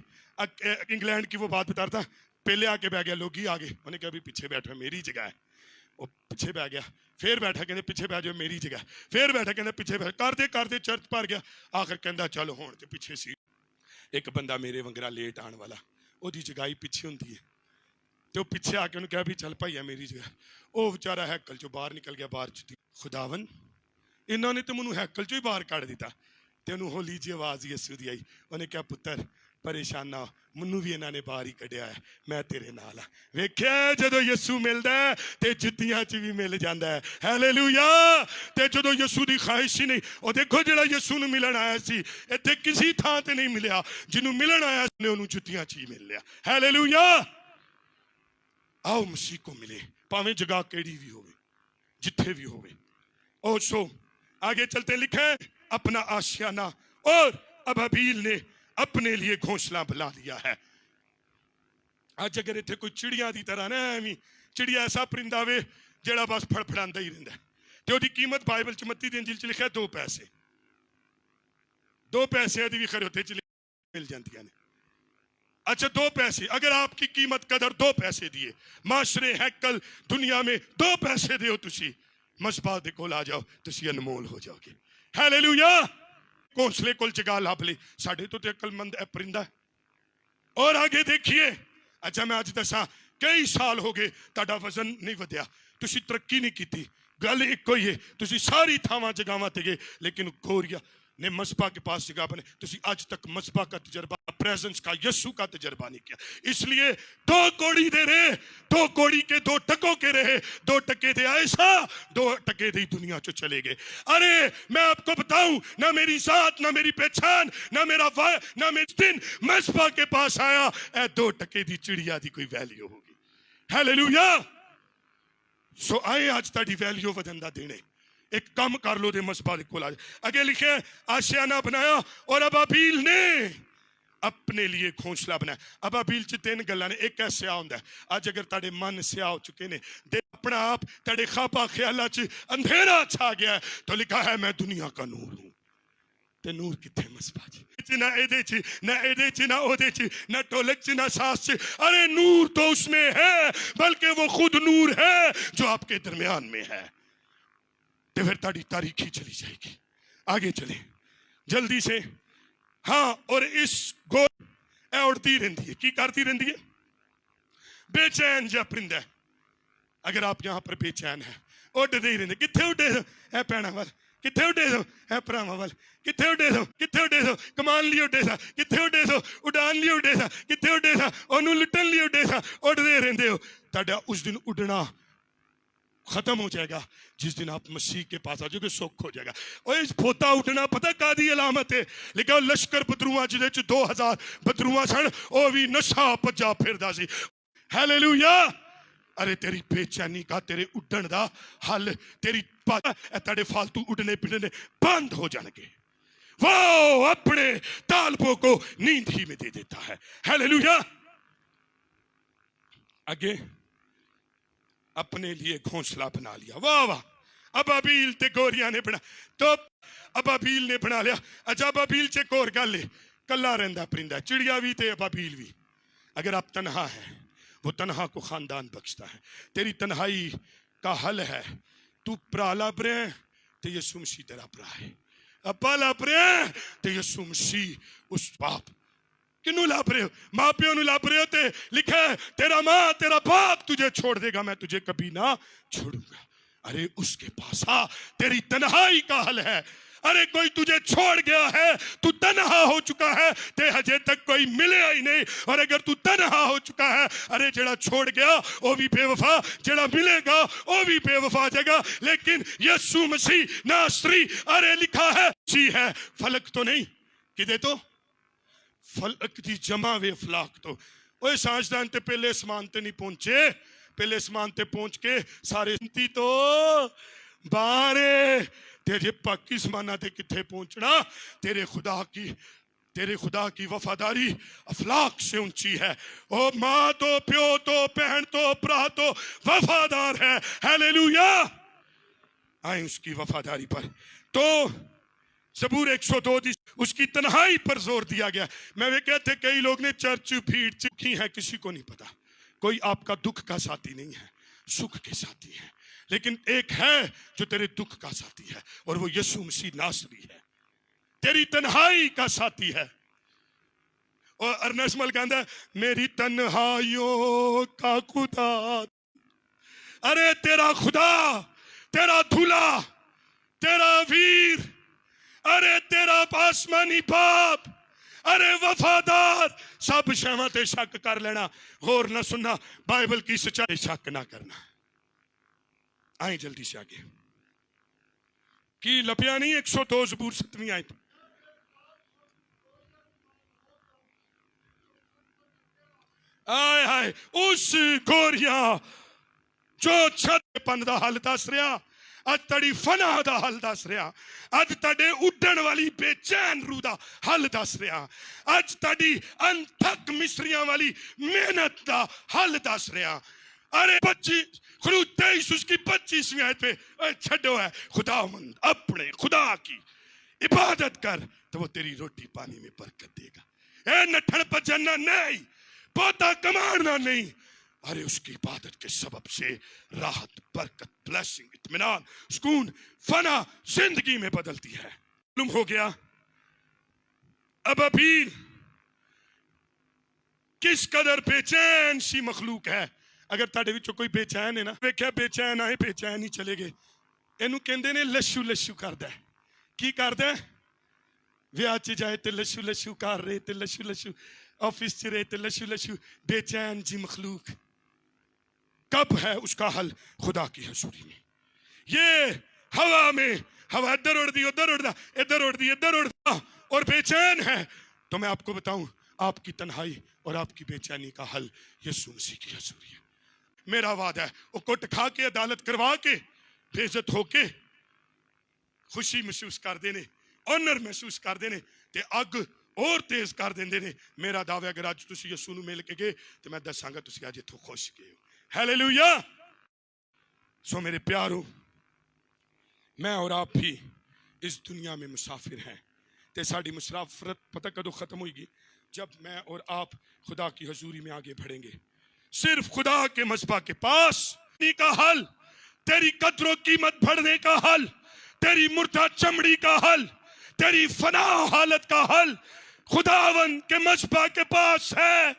S4: इंग्लैंड की वो बात बता रहा था, पहले आके बैठ गया, लोग ही आ गए, उन्हें कहा भी पीछे बैठो मेरी जगह है। वो पीछे बैठ गया, फिर बैठा, कहते पीछे बैठ जाओ मेरी जगह, फिर बैठा, कहते पीछे बैठ, करते करते चर्च भर गया। आखिर कहता चलो हुण ते पीछे सी एक बंदा मेरे वंगरा लेट आने वाला, ओदी जगह ही पीछे होंदी है, तो पीछे आके उन्हें कहा भी चल भाईया मेरी जगह। वो बेचारा हैकल चो बाहर निकल गया, बाहर चुती खुदावन इन्होंने तो मैनू हैकल चो ही बाहर कढ़ दिता। ते उन्होंने होली जी आवाज यसू दी आई, उन्हें कहा पुत्र परेशान ना, मैनू भी इन्होंने बाहर ही कढ़िया है, मैं तेरे नाल हाँ। वेख्या जदों यसू मिलता है ते जुत्तियां च भी मिल जाता है। हालेलुया। ते जदों यसू दी ख्वाहिश ही नहीं, और देखो जिहड़ा यसू नूं मिलन आया सी, इत्थे किसी थां ते नहीं मिलिया, जिन्हों मिलन आया ने उन्होंने जुत्तियां च ही मिल लिया। हालेलुया। आओ मसीह को मिले, भावें जगह केड़ी भी होवे, जिथे भी होवे। और सो आगे चलते लिखा है अपना आशियाना और अबाबील ने अपने लिए घोंसला बना लिया है। अज अगर इतने कोई चिड़िया की तरह ना एवं चिड़िया ऐसा परिंदा वे जेड़ा बस फड़फड़ांदा ही रहिंदा ते ओदी कीमत बाइबल च मत्ती दी अंजील च लिखा 2 पैसे। 2 पैसे दी भी खरोते च मिल जांदियां ने। अच्छा 2 पैसे, अगर आपकी कीमत कदर 2 पैसे दिए, माशरे हैकल दुनिया में 2 पैसे दो तुसी मसबा दे कोल आ जाओ, तुसी अनमोल हो जाओगे। हालेलुया। घोंसले कोल जगह लभ ली, साडे तो ते अकलमंद है परिंदा। और आगे देखिए, अच्छा मैं अज दसा कई साल हो गए तुहाडा वजन नहीं वधिया, तुसी तरक्की नहीं की, गल इको ही है, तुसी सारी थावां जगहां ते गए लेकिन गोरिया ने मसबा के पास जगह बने, तुसी आज तक मसबा का तजर्बा, प्रेजेंस का, यीशु का तजर्बा नहीं किया। इसलिए 2 कौड़ी दे रहे, 2 कौड़ी के 2 टकों के रहे, 2 टके दे ऐसा 2 टके दे दुनिया चो चले गए। अरे मैं आपको बताऊं, ना मेरी जात, ना मेरी पहचान, ना मेरा ना मेरे दिन मसबा के पास आया, ए 2 टके दी चिड़िया दी कोई वैल्यू होगी। हालेलुया। सो आए आज ताड़ी वैल्यू वधन दा देने, एक कम कर लो दे मसबा दे कोल आ। आगे लिखे आशियाना बनाया और अबाबील ने अपने लिए घोंसला बनाया। अबाबील च 3 गल्लां ने, एक है स्याह हुंदा है। आज अगर ताड़े मन स्याह हो चुके ने ते अपना आप ताड़े ख्वाबा ख्यालां च अंधेरा छा गया है, तो लिखा है मैं दुनिया का नूर हूं। ते नूर किथे मसबा च, ना एदे च, ना एदे च, ना ओदे च, ना ढोलक च, ना सास च। अरे नूर तो उसमें है, बल्कि वो खुद नूर है जो आपके दरमियान में है। तो फिर ताड़ी तारीखी चली जाएगी। आगे चले जल्दी से। हाँ, और इस गोर उड़ती रहती है, की करती रहती है? बेचैन जा परिंदा है। अगर आप यहां पर बेचैन है, उड़ते ही रहते, किथे उड़े सो ए भैणा वाल, किथे उड़े सो ए भरावां वाल, किथे उड़े सो, किथे उड़े सो, कमान लिए उड़े सा, किथे उड़े सो, उड़ान लिए उड़े सा, किथे उड़े सा, ओनू लुटन लिए उड़े सा, उड़ते रहते हो। ताड़ा उस दिन उड़ना खत्म हो जाएगा जिस दिन आप मसीह के पास आ जाओगे, सुख हो जाएगा। और इस पोता उठना पता कादी अलामत है? लिखा लश्कर बदरुआ जिदे च 2000 बदरुआ सन, ओ भी नशा भजा फिरदा सी। हालेलुया। अरे तेरी बेचैनी का, तेरे उड़न दा हल, तेरी तेरे फालतू उड़ने फिरने बंद हो जाएंगे। वो अपने तालबों को नींद ही में दे देता है। हालेलुया। आगे अपने लिए घोंसला बना लिया। वाह वाह। अबाबील ते गोरिया ने बना, तो अबाबील ने बना लिया। अच्छा अबाबील च एक और गल है, कला रहंदा परिंदा, चिड़िया भी ते अबाबील भी। अगर आप तन्हा है, वो तन्हा को खानदान बख्शता है। तेरी तन्हाई का हल है, तू भरा लभ रहे हैं तो यीशु मसीह तेरा भरा है। अब्बा लभ रहे हैं तो यीशु मसीह उस बाप किनू लभ रहे हो? मां प्यो नू लभ रहे हो ते लिखा है तेरा मां तेरा बाप तुझे छोड़ देगा, मैं तुझे कभी ना छोड़ूंगा। अरे उसके पास आ, तेरी तन्हाई का हल है। अरे कोई तुझे छोड़ गया है, तू तन्हा हो चुका है, ते हजे तक कोई मिले ही नहीं। और अगर तू तन्हा हो चुका है, अरे जेड़ा छोड़ गया वो भी बेवफा, जेड़ा मिलेगा वो भी बेवफा जगह। लेकिन यीशु मसीह नासरी, अरे लिखा है सी है, फलक तो नहीं किदे तो, फलक दी जमा वे फलाक तो। ओए साइंसदान ते पहले आसमान ते नहीं पहुंचे, पहले आसमान ते पहुंच के सारे तो बारे तेरे पाकिस्तान ते किथे पहुंचना। तेरे खुदा की वफादारी अफलाक से ऊंची है। ओ माँ तो, प्यो तो, बहन तो, भरा तो वफादार है। हालेलुया। आए उसकी वफादारी पर। तो ज़बूर 102 उसकी तन्हाई पर जोर दिया गया। मैं वे कहते कई लोग ने चर्च भीड़ चुकी है, किसी को नहीं पता। कोई आपका दुख का साथी नहीं है, सुख के साथी है। लेकिन एक है जो तेरे दुख का साथी है, और वो यीशु मसीह नासरी है, तेरी तन्हाई का साथी है। और अर्नेस्ट मल कहता है मेरी तन्हाइयों का खुदा, अरे तेरा खुदा, तेरा धूला, तेरा वीर, अरे तेरा आसमानी बाप, अरे वफादार। सब शैवां ते शक कर लेना, गौर ना सुनना, बाइबल की सच्चाई शक ना करना। आए जल्दी से आगे की लभ्या नहीं 102 ज़बूर 7वीं आयत। आए हाय उस गोरिया जो छत पन दा हल दस रहा। अज तड़ी फना दा हल दस रहा, अज तड़े उड़न वाली बेचैन रूह दा हल दस रहा, अज तड़ी अनथक मिस्रियां वाली मेहनत दा हल दस रहा। अरे 23 उसकी 25वीं आयत पे छड़ो है, खुदावंद अपने खुदा की इबादत कर तो वो तेरी रोटी पानी में बरकत देगा। ए नठन पचना नहीं, पोता कमाना नहीं, अरे उसकी इबादत के सबब से राहत, बरकत, ब्लेसिंग, इत्मीनान, सुकून, फना जिंदगी में बदलती है। मालूम हो गया अब अपील किस कदर बेचैन सी मखलूक है। अगर ताड़े विचों कोई बेचैन है ना, वेख्या बेचैन आए बेचैन ही चले गए, इनू कहंदे ने लशू लशू करदा है। की करदा है? विआह च जाए तो लशू लशू कर रहे, तो लशू लशू ऑफिस च रहे, तो लशू लशू बेचैन जी मखलूक। कब है उसका हल? खुदा की हजूरी में। ये हवा में, हवा इधर उड़ती उधर उड़ता, इधर उड़ती इधर उड़ता और बेचैन है, तो मैं आपको बताऊं आपकी तन्हाई और आपकी बेचैनी का हल यीशु मसीह की हजूरी है। मेरा वादा है, वो कुट खा के अदालत करवा के बेइज्जत होके खुशी महसूस कर देने, ऑनर महसूस कर देने ते अग और तेज कर देंदे ने। मेरा दावा अगर अज तुसी यीशु नूं मिल के गए तो मैं दसांगा तुसी अज इत्थों खुश गए हो। हालेलुया। सो मेरे प्यारो, मैं और आप भी इस दुनिया में मुसाफिर हैं ते साड़ी मुसाफरत पता कदों खत्म होगी? जब मैं और आप खुदा की हजूरी में आगे बढ़ेंगे। सिर्फ खुदा के मज़बा के पास का हल, तेरी कदरों कीमत बढ़ने का हल, तेरी मुर्दा चमड़ी का हल, तेरी फना हालत का हल खुदावन के मज़बा के पास है।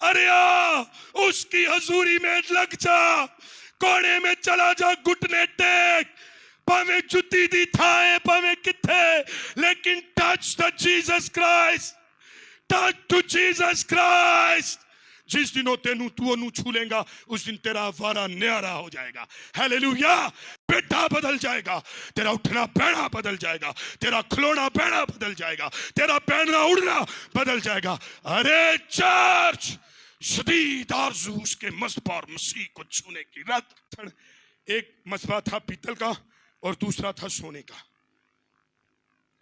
S4: अरे आ उसकी हजूरी में लग जा, कोने में चला जा, घुटने टेक, भावे जुती दी थाए भावे किथे, लेकिन touch the Jesus Christ, touch to Jesus Christ. जिस दिन तेनू तू ओनू छू लेगा उस दिन तेरा वारा न्यारा हो जाएगा। हालेलुया। बेटा बदल जाएगा, तेरा उठना बैठना बदल जाएगा, तेरा खिलौना बैठना बदल जाएगा, तेरा पहनना उड़ना बदल जाएगा। अरे चर्च, शदीद आरज़ू उसके मज़बा और मसीह को छूने की। रात एक मज़बा था पीतल का और दूसरा था सोने का,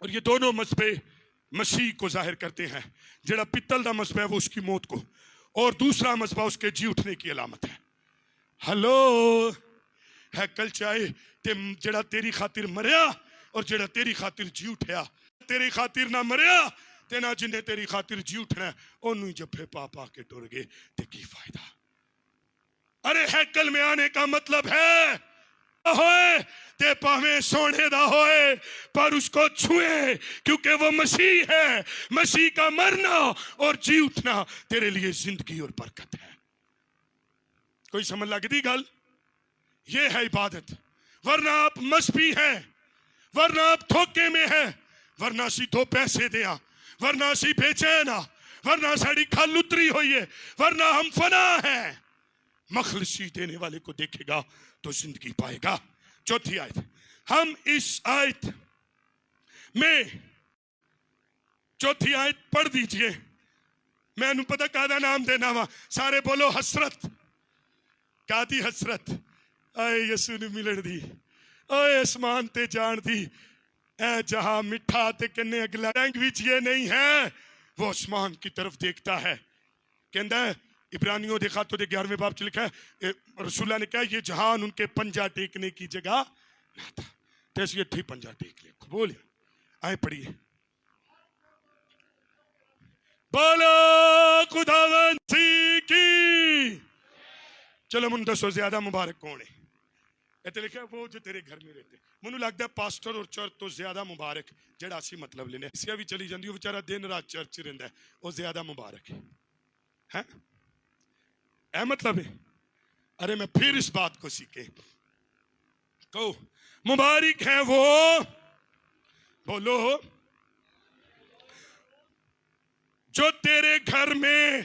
S4: और ये दोनों मज़बे मसीह को जाहिर करते हैं। जेड़ा पीतल का मज़बा है वो उसकी मौत को, और दूसरा मज़बा उसके जी उठने की अलामत है। हेलो, हैकल चाहे ते जेड़ा तेरी खातिर मरिया और जेड़ा तेरी खातिर जी उठया, तेरी खातिर ना मरिया ते ना जिन्हें तेरी खातिर जी उठना ओनू जफे पा पा के टुर गए ते की फायदा। अरे हैकल में आने का मतलब है होए ते भावे सोने दा होए पर उसको छुए, क्योंकि वो मसीह है। मसीह का मरना और जी उठना तेरे लिए जिंदगी और बरकत है। कोई समझ लगती गल? ये है इबादत। वरना आप मजहबी हैं, वरना आप धोखे में हैं, वरना सी दो पैसे दिया, वरना सी बेचैन आ, वरना साड़ी खल उतरी हुई है, वरना हम फना हैं। मखलसी देने वाले को देखेगा तो जिंदगी पाएगा। चौथी आयत, हम इस आयत में चौथी आयत पढ़ दीजिए। मैनू पता कादा नाम देना वा, सारे बोलो हसरत। कादी हसरत? आए यसू नूं मिलण दी, ओए आसमान ते जान दी। ऐ जहां मिठा ते कन्ने अगला लैंग्वेज ये नहीं है, वो आसमान की तरफ देखता है। कहता है इब्रानियों के खातों के 11वें बाब च लिखा है, रसूला ने कहा ये जहान उनके पंजा टेकने की जगह ना था, तो ऐसे इत्थे पंजा टेक ले। बोलिए, आए पढ़िए, बोलो खुदावंद की। चलो मुझे दसो ज्यादा मुबारक कौन है? इतने लिखा है वो जो तेरे घर में रहते। मैनू लगता है पास्टर और चर्च तो ज्यादा मुबारक जेड़ा असी मतलब लेने सिया भी चली जाती, वो बेचारा दिन रात चर्च रहिंदा है, वो ज्यादा मुबारक है। ऐ मतलब है? अरे मैं फिर इस बात को सीखे कहो, मुबारक है वो, बोलो, जो तेरे घर में,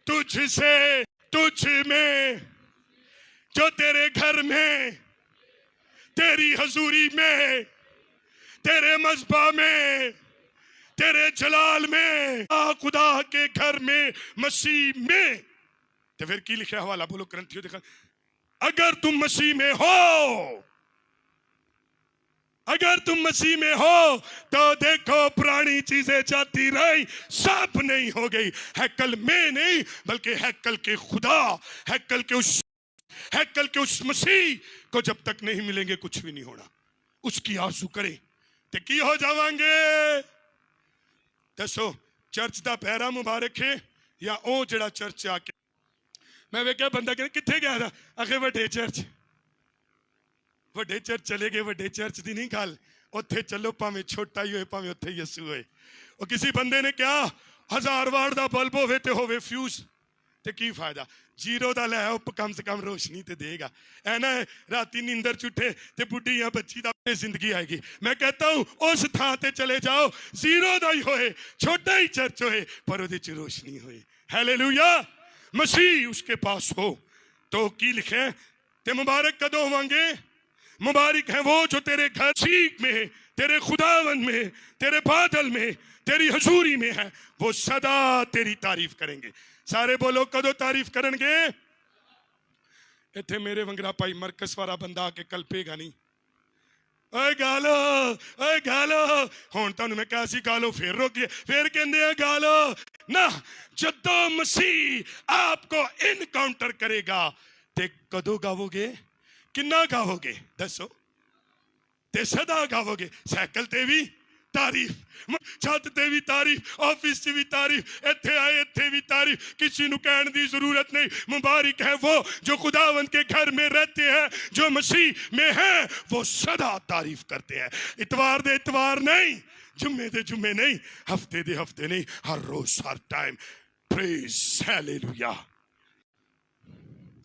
S4: तुझसे, तुझ में, जो तेरे घर में, तेरी हजूरी में, तेरे मज़बा में, तेरे जलाल में, खुदा के घर में, मसीह में। तो फिर की लिखा हवाला बोलो, करंथियों देखा अगर तुम मसीह में हो, अगर तुम मसीह में हो तो देखो पुरानी चीजें जाती रही, सब नहीं हो गई। हैकल में नहीं बल्कि हैकल के खुदा, हैकल के उस मसीह को जब तक नहीं मिलेंगे कुछ भी नहीं होना। उसकी आरज़ू करें तो की हो जावांगे। दसो चर्च दा पैरा मुबारक है या ओ जड़ा चर्च आके मैं वेख्या बंदा कहना किथे गया था, आखे वड्डे चर्च। वड्डे चर्च चले गए, वड्डे चर्च दी नहीं गल, उत्थे चलो भावें छोटा ही होए भावें उत्थे यसू होए। और किसी बंदे ने क्या 1000 वाट दा बल्ब होवे ते होवे फ्यूज ते की फायदा, जीरो दा लै आओ कम से कम रोशनी ते देगा। है ना, राती नींदर चुठे ते बुढ़ी या बच्ची दा जिंदगी आएगी। मैं कहता हूं उस थां ते चले जाओ, जीरो दा ही होए, छोटा ही चर्च होए पर उहदे च रोशनी होए। हालेलुया। मसीह उसके पास हो तो की लिखे ते मुबारक कदों होंगे। मुबारक है वो जो तेरे घर सीख में, तेरे खुदावन में, तेरे बादल में, तेरी हजूरी में है, वो सदा तेरी तारीफ करेंगे। सारे बोलो कदों तारीफ करेंगे। इत्थे मेरे वंगरा भाई मरकस वाला बंदा आके कल्पेगा नहीं। ओए गालो, ओए गालो, हुण तुहानूं मैं कहा सी गालो, फिर रोकिए, फिर कहंदे आ गालो ना। जदों मसीह आपको इनकाउंटर करेगा ते कदों गावोगे, किन्ना गावोगे दसो, ते सदा गावोगे। साइकिल ते भी तारीफ, छत ते भी तारीफ, ऑफिस च भी तारीफ, इत्थे आए इत्थे भी तारीफ, किसी नूं कहण दी जरूरत नहीं। मुबारक है वो जो खुदावंद के घर में रहते हैं, जो मसीह में हैं, वो सदा तारीफ करते हैं। इतवार दे इतवार नहीं, जुम्मे दे जुम्मे नहीं, हफ्ते दे हफ्ते नहीं, हर रोज हर टाइम। Praise hallelujah.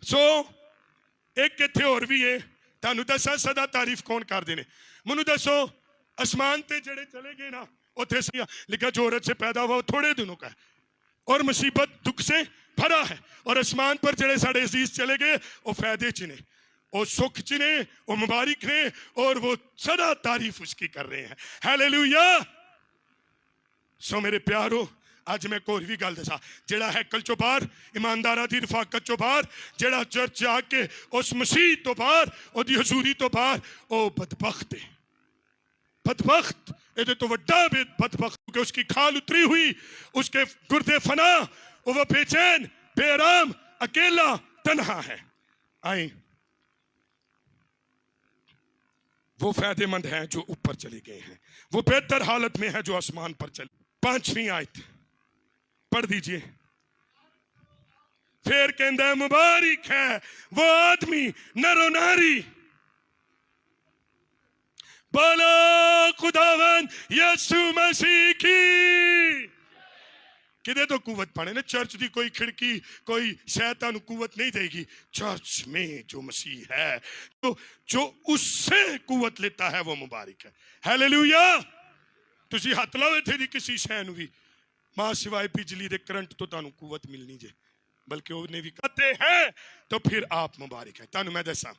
S4: सो एक इत्थे होर भी है, तुहानूं दसां सदा तारीफ कौन करदे ने। मैनूं दसो आसमान ते जड़े चले गए ना, उथे लिखा जो औरत से पैदा हुआ वो थोड़े दिनों का है और मुसीबत दुख से भरा है। और आसमान पर जड़े साढ़े अजीज चले गए वो फायदे च ने, वो सुख च ने, वो मुबारक ने और वो सदा तारीफ उसकी कर रहे हैं। हालेलुया। सो मेरे प्यारो अज मैं कोई भी गल दसा, जेड़ा हैकल चो बाहर, ईमानदारा दी रफाकत चो बाहर, जेड़ा चर्च आके उस मसीह तो बाहर, ओदी हजूरी तो बाहर, ओ बदबख्त है। बदबख्त ये तो वड्डा बदबख्त, क्योंकि उसकी खाल उतरी हुई, उसके गुर्दे फना, वो बेचैन, बेआराम, अकेला, तन्हा है। आए वो फायदेमंद हैं जो ऊपर चले गए हैं, वो बेहतर हालत में है जो आसमान पर चले। 5वीं आयत पढ़ दीजिए। फिर कहता है मुबारक है वो आदमी नरो नारी, बोलो खुदावन यीशु मसीह की। किदे तो कुवत पाने ने, चर्च की कोई खिड़की कोई शैतान कुवत नहीं देगी। चर्च में जो मसीह है, तो जो उससे कुवत लेता है वो मुबारक है। हालेलुया। तुसी हथ लाओ इत्थे दी किसी शै नूं भी, मां सिवाय बिजली दे करंट तो तुहानूं कुवत मिलनी जे, बल्कि उन्हें भी कहते हैं तो फिर आप मुबारक है। तुहानूं मैं दसां,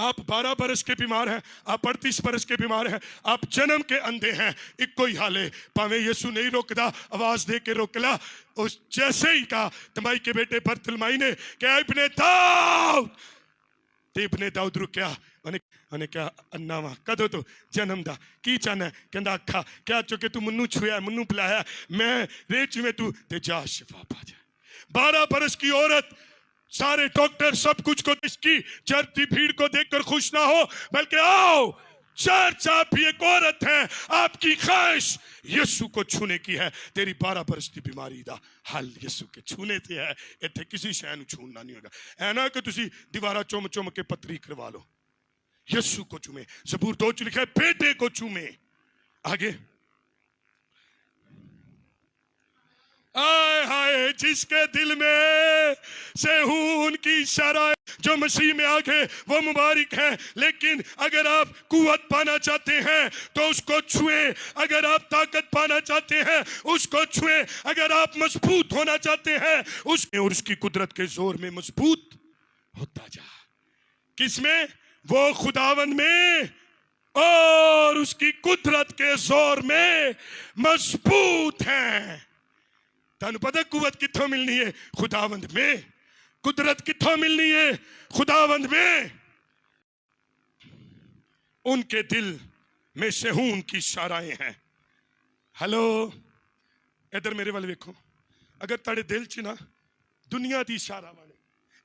S4: आप 12 बरस के बीमार हैं, आप 38 बरस के बीमार हैं, आप जन्म के अंधे हैं, इको ही हाल है। भावें यीशु नहीं रोकदा, आवाज दे के रोकला। उस जैसे ही कहा तमाई के बेटे बरतलमाई ने क्या इब्ने दाऊद, ते इब्ने दाऊद रुकया। उन्हें क्या अन्ना वा कदों तो जन्म दा की चाहना है, कहंदा अखा क्या चुके तू मन्नू छुया मन्नू पिलाया, मैं रेच में तू ते जा शिफा पा जा। 12 बरस की औरत, सारे डॉक्टर सब कुछ को, इसकी चर्च की भीड़ को देखकर खुश ना हो, बल्कि आओ चर्च आप भी एक औरत है, आपकी ख्वाहिश यीशु को छूने की है। तेरी 12 बरस की बीमारी दा हल यीशु के छूने से है। इत्थे किसी शै नूं छूना नहीं होगा। ऐ ना कि तुसी दीवारा चुम चुम के पतरी करवा लो, यीशु को चूमे। ज़बूर 2 च लिखा है बेटे को चूमे। आगे आए हाय जिसके दिल में से खून की शराय जो मसीह में आगे वो मुबारक है। लेकिन अगर आप कुव्वत पाना चाहते हैं तो उसको छुएं, अगर आप ताकत पाना चाहते हैं उसको छुएं, अगर आप मजबूत होना चाहते हैं उसमें और उसकी कुदरत के जोर में मजबूत होता जा। किसमें? वो खुदावन में और उसकी कुदरत के जोर में मजबूत है। तुहानू पता कुव्वत कित्थों मिलनी है? खुदावंद में। कुदरत किथों मिलनी है? खुदावंद में। उनके दिल में सेहून की शाराएं हैं। हेलो, इधर मेरे वाले देखो। अगर ताड़े दिल च ना दुनिया दी शारा बने,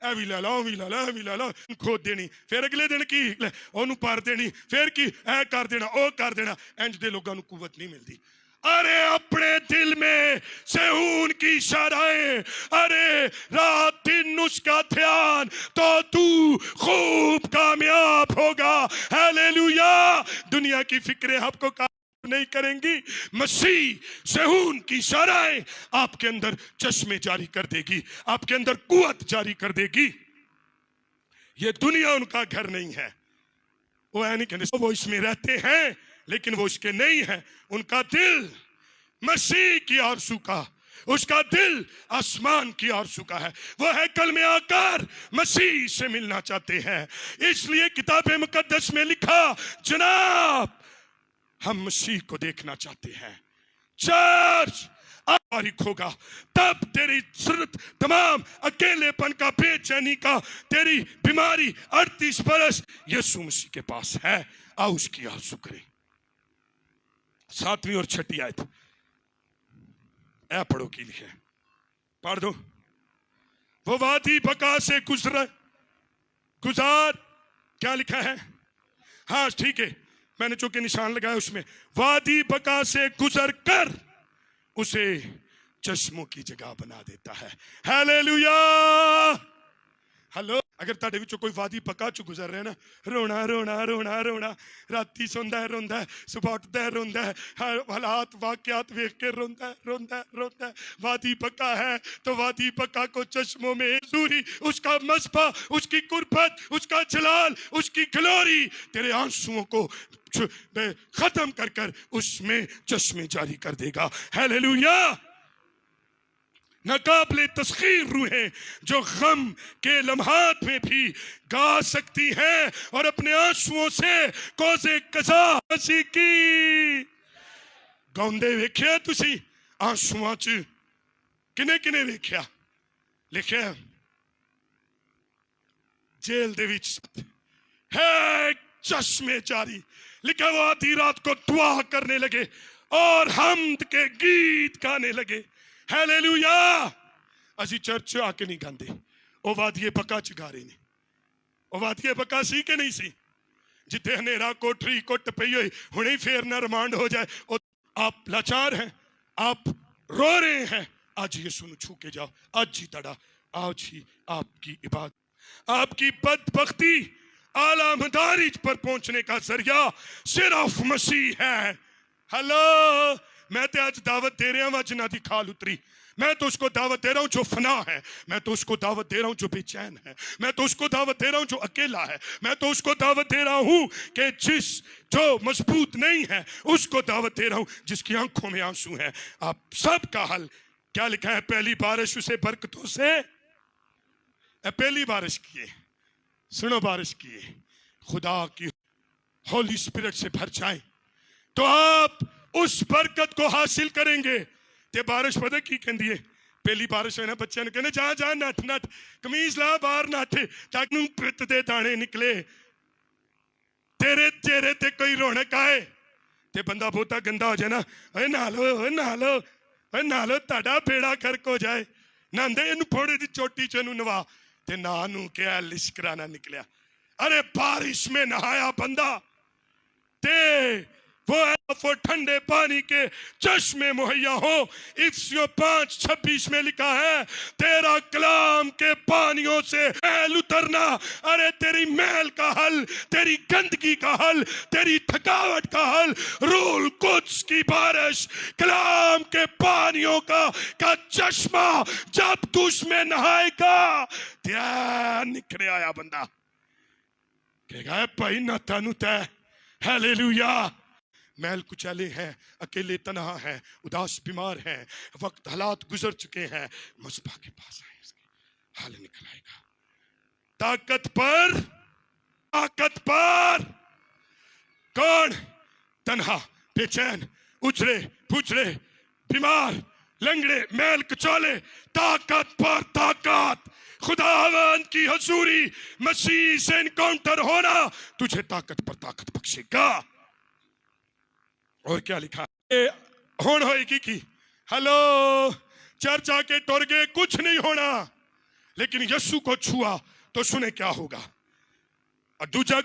S4: ए भी ला लो, भी ला लो, भी ला लो, खोद देनी, फिर अगले दिन की ओनू पार देनी, फिर की ऐ कर देना, ओ कर देना। इंज दे लोगों को कुवत नहीं मिलती। अरे अपने दिल में सेहून की शाराएं, अरे रात दिन उसका ध्यान, तो तू खूब कामयाब होगा। हालेलुया। दुनिया की फिक्रें आपको नहीं करेंगी। मसीह सेहून की शाराएं आपके अंदर चश्मे जारी कर देगी, आपके अंदर कुवत जारी कर देगी। ये दुनिया उनका घर नहीं है। वो है नहीं कहते वो इसमें रहते हैं, लेकिन वो उसके नहीं है। उनका दिल मसीह की आरज़ू का, उसका दिल आसमान की आरज़ू का है। वो हैकल में आकर मसीह से मिलना चाहते हैं। इसलिए किताब मुकद्दस में लिखा, जनाब हम मसीह को देखना चाहते हैं। चर्च तारीख होगा, तब तेरी जरूरत तमाम अकेलेपन का, बेचैनी का, तेरी बीमारी 38 बरस यीशु मसीह के पास है। आओ उसकी आरज़ू करें। 7वीं और 6ठी आयत ऐ पढ़ो की लिखे, पढ़ दो। वो वादी बका से गुजार, क्या लिखा है? हाँ ठीक है, मैंने चूंकि निशान लगाया उसमें। वादी बका से गुजर कर उसे चश्मों की जगह बना देता है। हालेलुया। हेलो, अगर ताड़े विचों कोई वादी बका चो गुजर रहे ना, रोना रोना रोना रोना, राती सोंदा है रोंदा है, सुबह उठता है रोंदा है, हालात वाकयात वेख के रोंदा है रोंदा है रोंदा है। वादी बका है तो वादी बका को चश्मों में सूरी, उसका मस्बा, उसकी कुर्बत, उसका जलाल, उसकी ग्लोरी तेरे आंसुओं को खत्म कर कर उसमें चश्मे जारी कर देगा। हालेलुया। नाकाबिले तस्खीर रूहें जो गम के लम्हात में भी गा सकती हैं और अपने आंसुओं से कोसे कजा मसीह की गाउंदे वेख्या तुसी आंसुआं च किने किने वेख्या? लिखिया जेल दे विच है चश्मे जारी। लिखा वो आधी रात को दुआ करने लगे और हमद के गीत गाने लगे। हालेलुया। असी चर्च आके नहीं गाते, ओ वादिये बका च गा रहे ने। ओ वादिये बका सी के नहीं सी? जिथे हनेरा कोठरी कुट पई होई, हुणे ही फेर ना रिमांड हो जाए। आप लाचार हैं, आप रो रहे हैं, आज यीशु नु छू के जाओ। आज ही तड़ा, आज ही आपकी इबादत, आपकी बदबख्ती आला मदारिज पर पहुंचने का जरिया सिर्फ मसीह है। हेलो, मैं तो आज दावत दे रहा हूं जिन्हां दी खाल उतरी। मैं तो उसको दावत दे रहा हूं जो फना है। मैं तो उसको दावत दे रहा हूं जो बेचैन है। मैं तो उसको दावत दे रहा हूं जो अकेला है। मैं तो उसको दावत दे रहा हूं कि जो मजबूत नहीं है, उसको दावत दे रहा हूं जिसकी आंखों में आंसू है। आप सब का हल क्या लिखा है? पहली बारिश उसे बरकतों से, पहली बारिश किए, सुनो बारिश किए, खुदा की होली स्पिरिट से भर जाए तो आप उस बरकत को हासिल करेंगे। ते बारिश पता की कहती है? पहली बारिश है ना, बच्चे ने कहने जा जा नठ नठ, कमीज ला बाहर नठ, ताकि पित्त दे दाने निकले, तेरे चेहरे ते कोई रौनक आए। ते बंदा बहुता गंदा हो जाए ना, ओए नहा लो, ओए नहा लो, ओए नहा लो, ताड़ा बेड़ा गर्क हो जाए। नहांदे इनू फोड़े दी चोटी च नवा ते ना नू क्या लिशकराना निकलिया। अरे बारिश में नहाया बंदा ते वो ठंडे पानी के चश्मे मुहैया हो। इफ्सियों 5:26 में लिखा है, तेरा कलाम के पानियों से मैल उतरना। अरे तेरी मैल का हल, तेरी गंदगी का हल, तेरी थकावट का हल रूल कुद्स की बारिश, कलाम के पानियों का चश्मा जब तू उसमें नहाएगा, ध्यान निकले आया बंदा कहेगा भाई नाता नु तय। हालेलुया। मैल कुचैले हैं, अकेले तनहा हैं, उदास बीमार हैं, वक्त हालात गुजर चुके हैं, मस्बा के पास आए, उसके हाल निकल आएगा। ताकत पर कौन? तनहा, बेचैन, उजड़े पुजड़े, बीमार, लंगड़े, मैल कुचौले, ताकत पर ताकत, खुदावंद की हजूरी मसीह से इनकाउंटर होना तुझे ताकत पर ताकत बख्शेगा। और क्या लिखा है, होन होएगी की हेलो चर्च आके टुर गए कुछ नहीं होना, लेकिन यीशु को छुआ तो सुने क्या होगा। और दूजा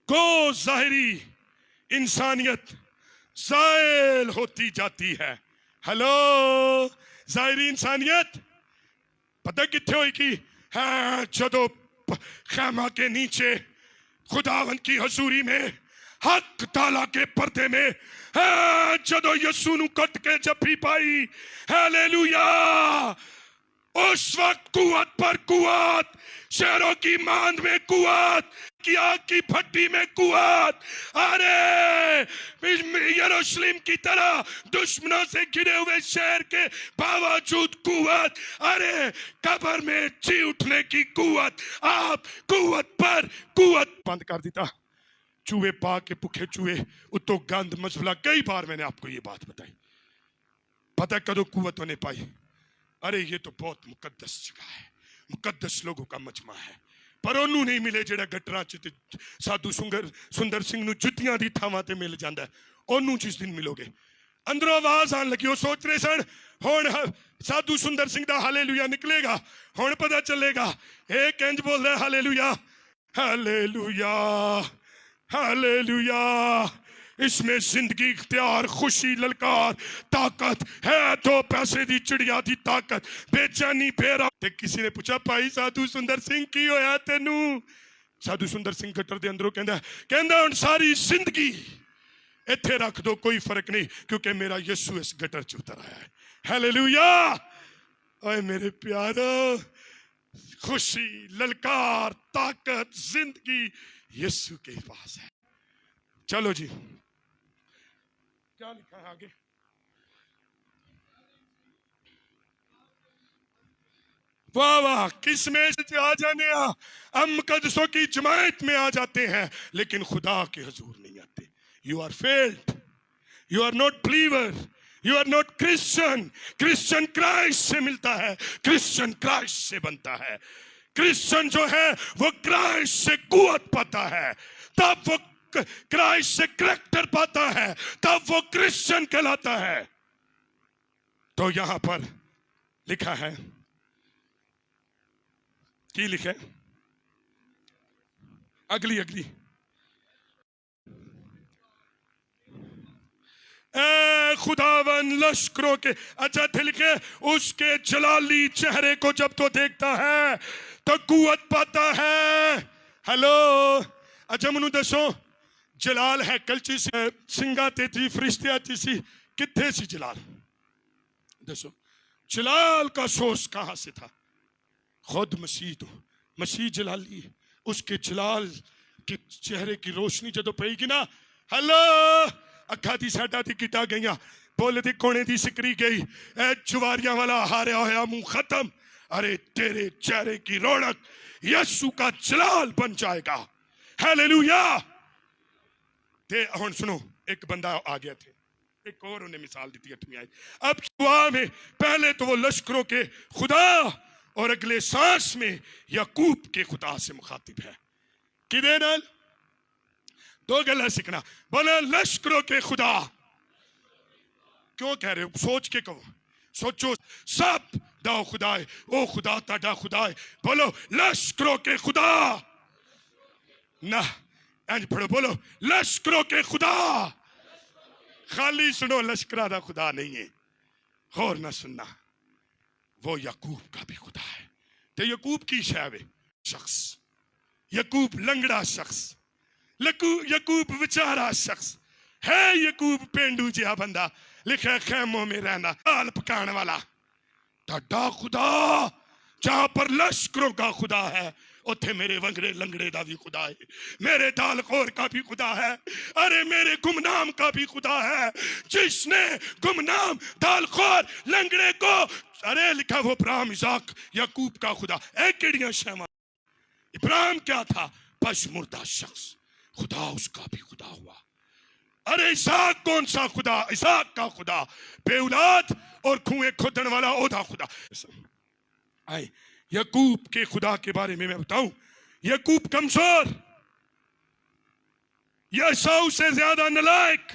S4: को जाहिरी इंसानियत ज़ायल होती जाती है। हेलो जाहिरी इंसानियत पता कितने होगी है जदों खैमा के नीचे खुदावंद की हजूरी में हक ताला के पर्दे में है जदों यीशु नु कट के जफ्फी पाई। हालेलुया। उस वक्त कुवत पर कुवत, शेरों की मांद में कुवत, की आग की भट्टी में कुवत, अरे यरूशलेम की तरह दुश्मनों से घिरे हुए शहर के बावजूद कुवत, अरे कब्र में जी उठने की कुवत, आप कुवत पर कुवत बंद कर देता। चूहे पा के भूखे चूहे उतो गंद मसला, कई बार मैंने आपको ये बात बताई। पता कदों कुवत ने पाई, अरे ये तो बहुत मुकद्दस जगह है, मुकद्दस लोगों का मजमा है, पर ओनू नहीं मिले जेड़ा गटरा च साधु सुंदर सिंह नु जुत्तियां दी थावां ते मिल जांदा है। ओनू जिस दिन मिलोगे अंदरों आवाज आन लगी, वो सोच रहे सन हुण साधु सुंदर सिंह दा हालेलुया निकलेगा, हुण पता चलेगा एक इंज बोल रहा है हालेलुया हालेलुया हालेलुया। इसमें जिंदगी, इख्तियार, खुशी, ललकार, ताकत है तो पैसे दी चिड़िया दी ताकत, बेचैनी बेरा। किसी ने पूछा भाई साधु सुंदर सिंह की होया तेनू? साधु सुंदर सिंह गटर दे अंदरों कहंदा हुण सारी जिंदगी इत्थे रख दो, कोई फर्क नहीं, क्योंकि मेरा यीशु इस गटर च उतर आया है। हालेलुया। ओए मेरे प्यारो, खुशी, ललकार, ताकत, जिंदगी यीशु के पास है। चलो जी, क्या लिखा है आगे? वाह वाह, किस में से आ जाने हम मुकद्दसों की जमात में आ जाते हैं, लेकिन खुदा के हुजूर नहीं आते। You are failed, you are not believer, you are not Christian. Christian Christ से मिलता है, क्रिश्चियन क्राइस्ट से बनता है। क्रिश्चियन जो है वो क्राइस्ट से कुवत पाता है, तब वो क्राइस्ट से करैक्टर पाता है, तब वो क्रिश्चियन कहलाता है। तो यहां पर लिखा है, की लिखे अगली खुदावन लश्करों के, अच्छा थे लिखे उसके जलाली चेहरे को जब तो देखता है तो कुवत पाता है। हेलो, अच्छा मनु दसो जलाल है कलची सिंगा ते थी फरिश्तिया सी, किथे सी जलाल? दसो जलाल का सोर्स कहां से था? खुद मसीह, तो मसीह जलाली है। उसके जलाल के चेहरे की रोशनी जदों पेगी ना, हेलो अखा दी साडा दी गिटा गईया, बोले दी कोने दी सिकरी गई, ए जुवारियां वाला हारिया होया मुंह खत्म, अरे तेरे चेहरे की रौनक यीशु का जलाल बन जाएगा। हालेलुया। ते हुण सुनो, एक बंदा आ गया थे, एक और उन्हें मिसाल दी थी 8वीं आयत। अब दुआ में पहले तो वो लश्करों के खुदा और अगले सांस में याकूब के खुदा से मुखातिब है। किदे नाल? दो गल्लां सीखना, बोलो लश्करों के खुदा। क्यों कह रहे हो? सोच के कहो, सोचो सब दाओ खुदा है, ओ खुदा ताड़ा खुदा है। बोलो लश्करों के खुदा ना, इंज पढ़ो, बोलो लश्करों के खुदा। खाली सुनो, लश्करा दा खुदा नहीं है, और ना सुनना, वो याकूब का भी खुदा है। तो याकूब की शैवे शख्स, याकूब लंगड़ा शख्स, याकूब बेचारा शख्स है, याकूब पेंडू जिहा बंदा, लिखा खैमों में रहना, दाल पकाने वाला। ताड़ा खुदा, जहां पर लश्करों का खुदा है, उथे मेरे वंगड़े लंगड़े का भी खुदा है, मेरे दालखोर का भी खुदा है, अरे मेरे गुमनाम का भी खुदा है। जिसने गुमनाम दालखोर लंगड़े को, अरे लिखा वो इब्राहिम इसाक याकूब का खुदा। एक किड़ियां शैमा, इब्राहिम क्या था? पशमुर्दा शख्स, खुदा उसका भी खुदा हुआ। अरे इसाक कौन सा खुदा? इसाक का खुदा बेऔलाद और कुएं खोदने वाला ओधा खुदा। आए यकूब के खुदा के बारे में मैं बताऊं, यकूब कमजोर, यसाऊ से ज्यादा नालायक,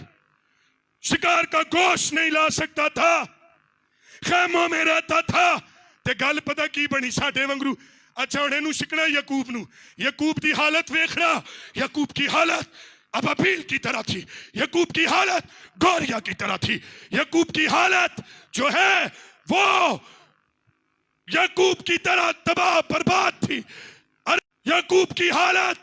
S4: शिकार का गोश्त नहीं ला सकता था, खैमों में रहता था। ते गल पता की बनी साडे वांगरू। अच्छा हुण इहनूं सिकना यकूब दी हालत वेख रहा, यकूब की हालत अबाबील की तरह थी, यकूब की हालत गौरिया की तरह थी, यकूब की हालत जो है वो यकूब की तरह तबाह बर्बाद थी। अरे यकूब की हालत,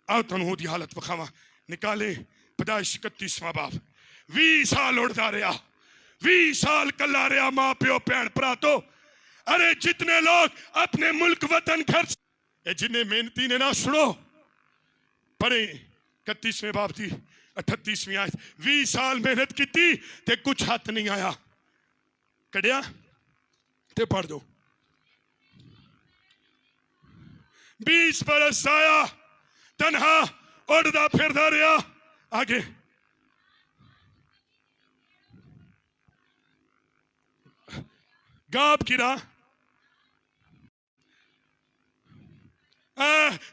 S4: आओ तुहानूं दी हालत विखावां। निकाले पैदाइश 31वां बाब। 20 साल उड़दा रहा, 20 साल कला रहा, मां प्यो भैन भरा तो। अरे जितने लोग अपने मुल्क वतन घर, जिन्हें मेहनती ने ना सुनो, पढ़े 31वें बाब की 38वीं आयत। 20 साल मेहनत की ते कुछ हाथ नहीं आया, कड़िया ते पढ़ दो। 20 बरस आया, तन्हा उड़दा फिरदा रहा। आगे गाब गिरा।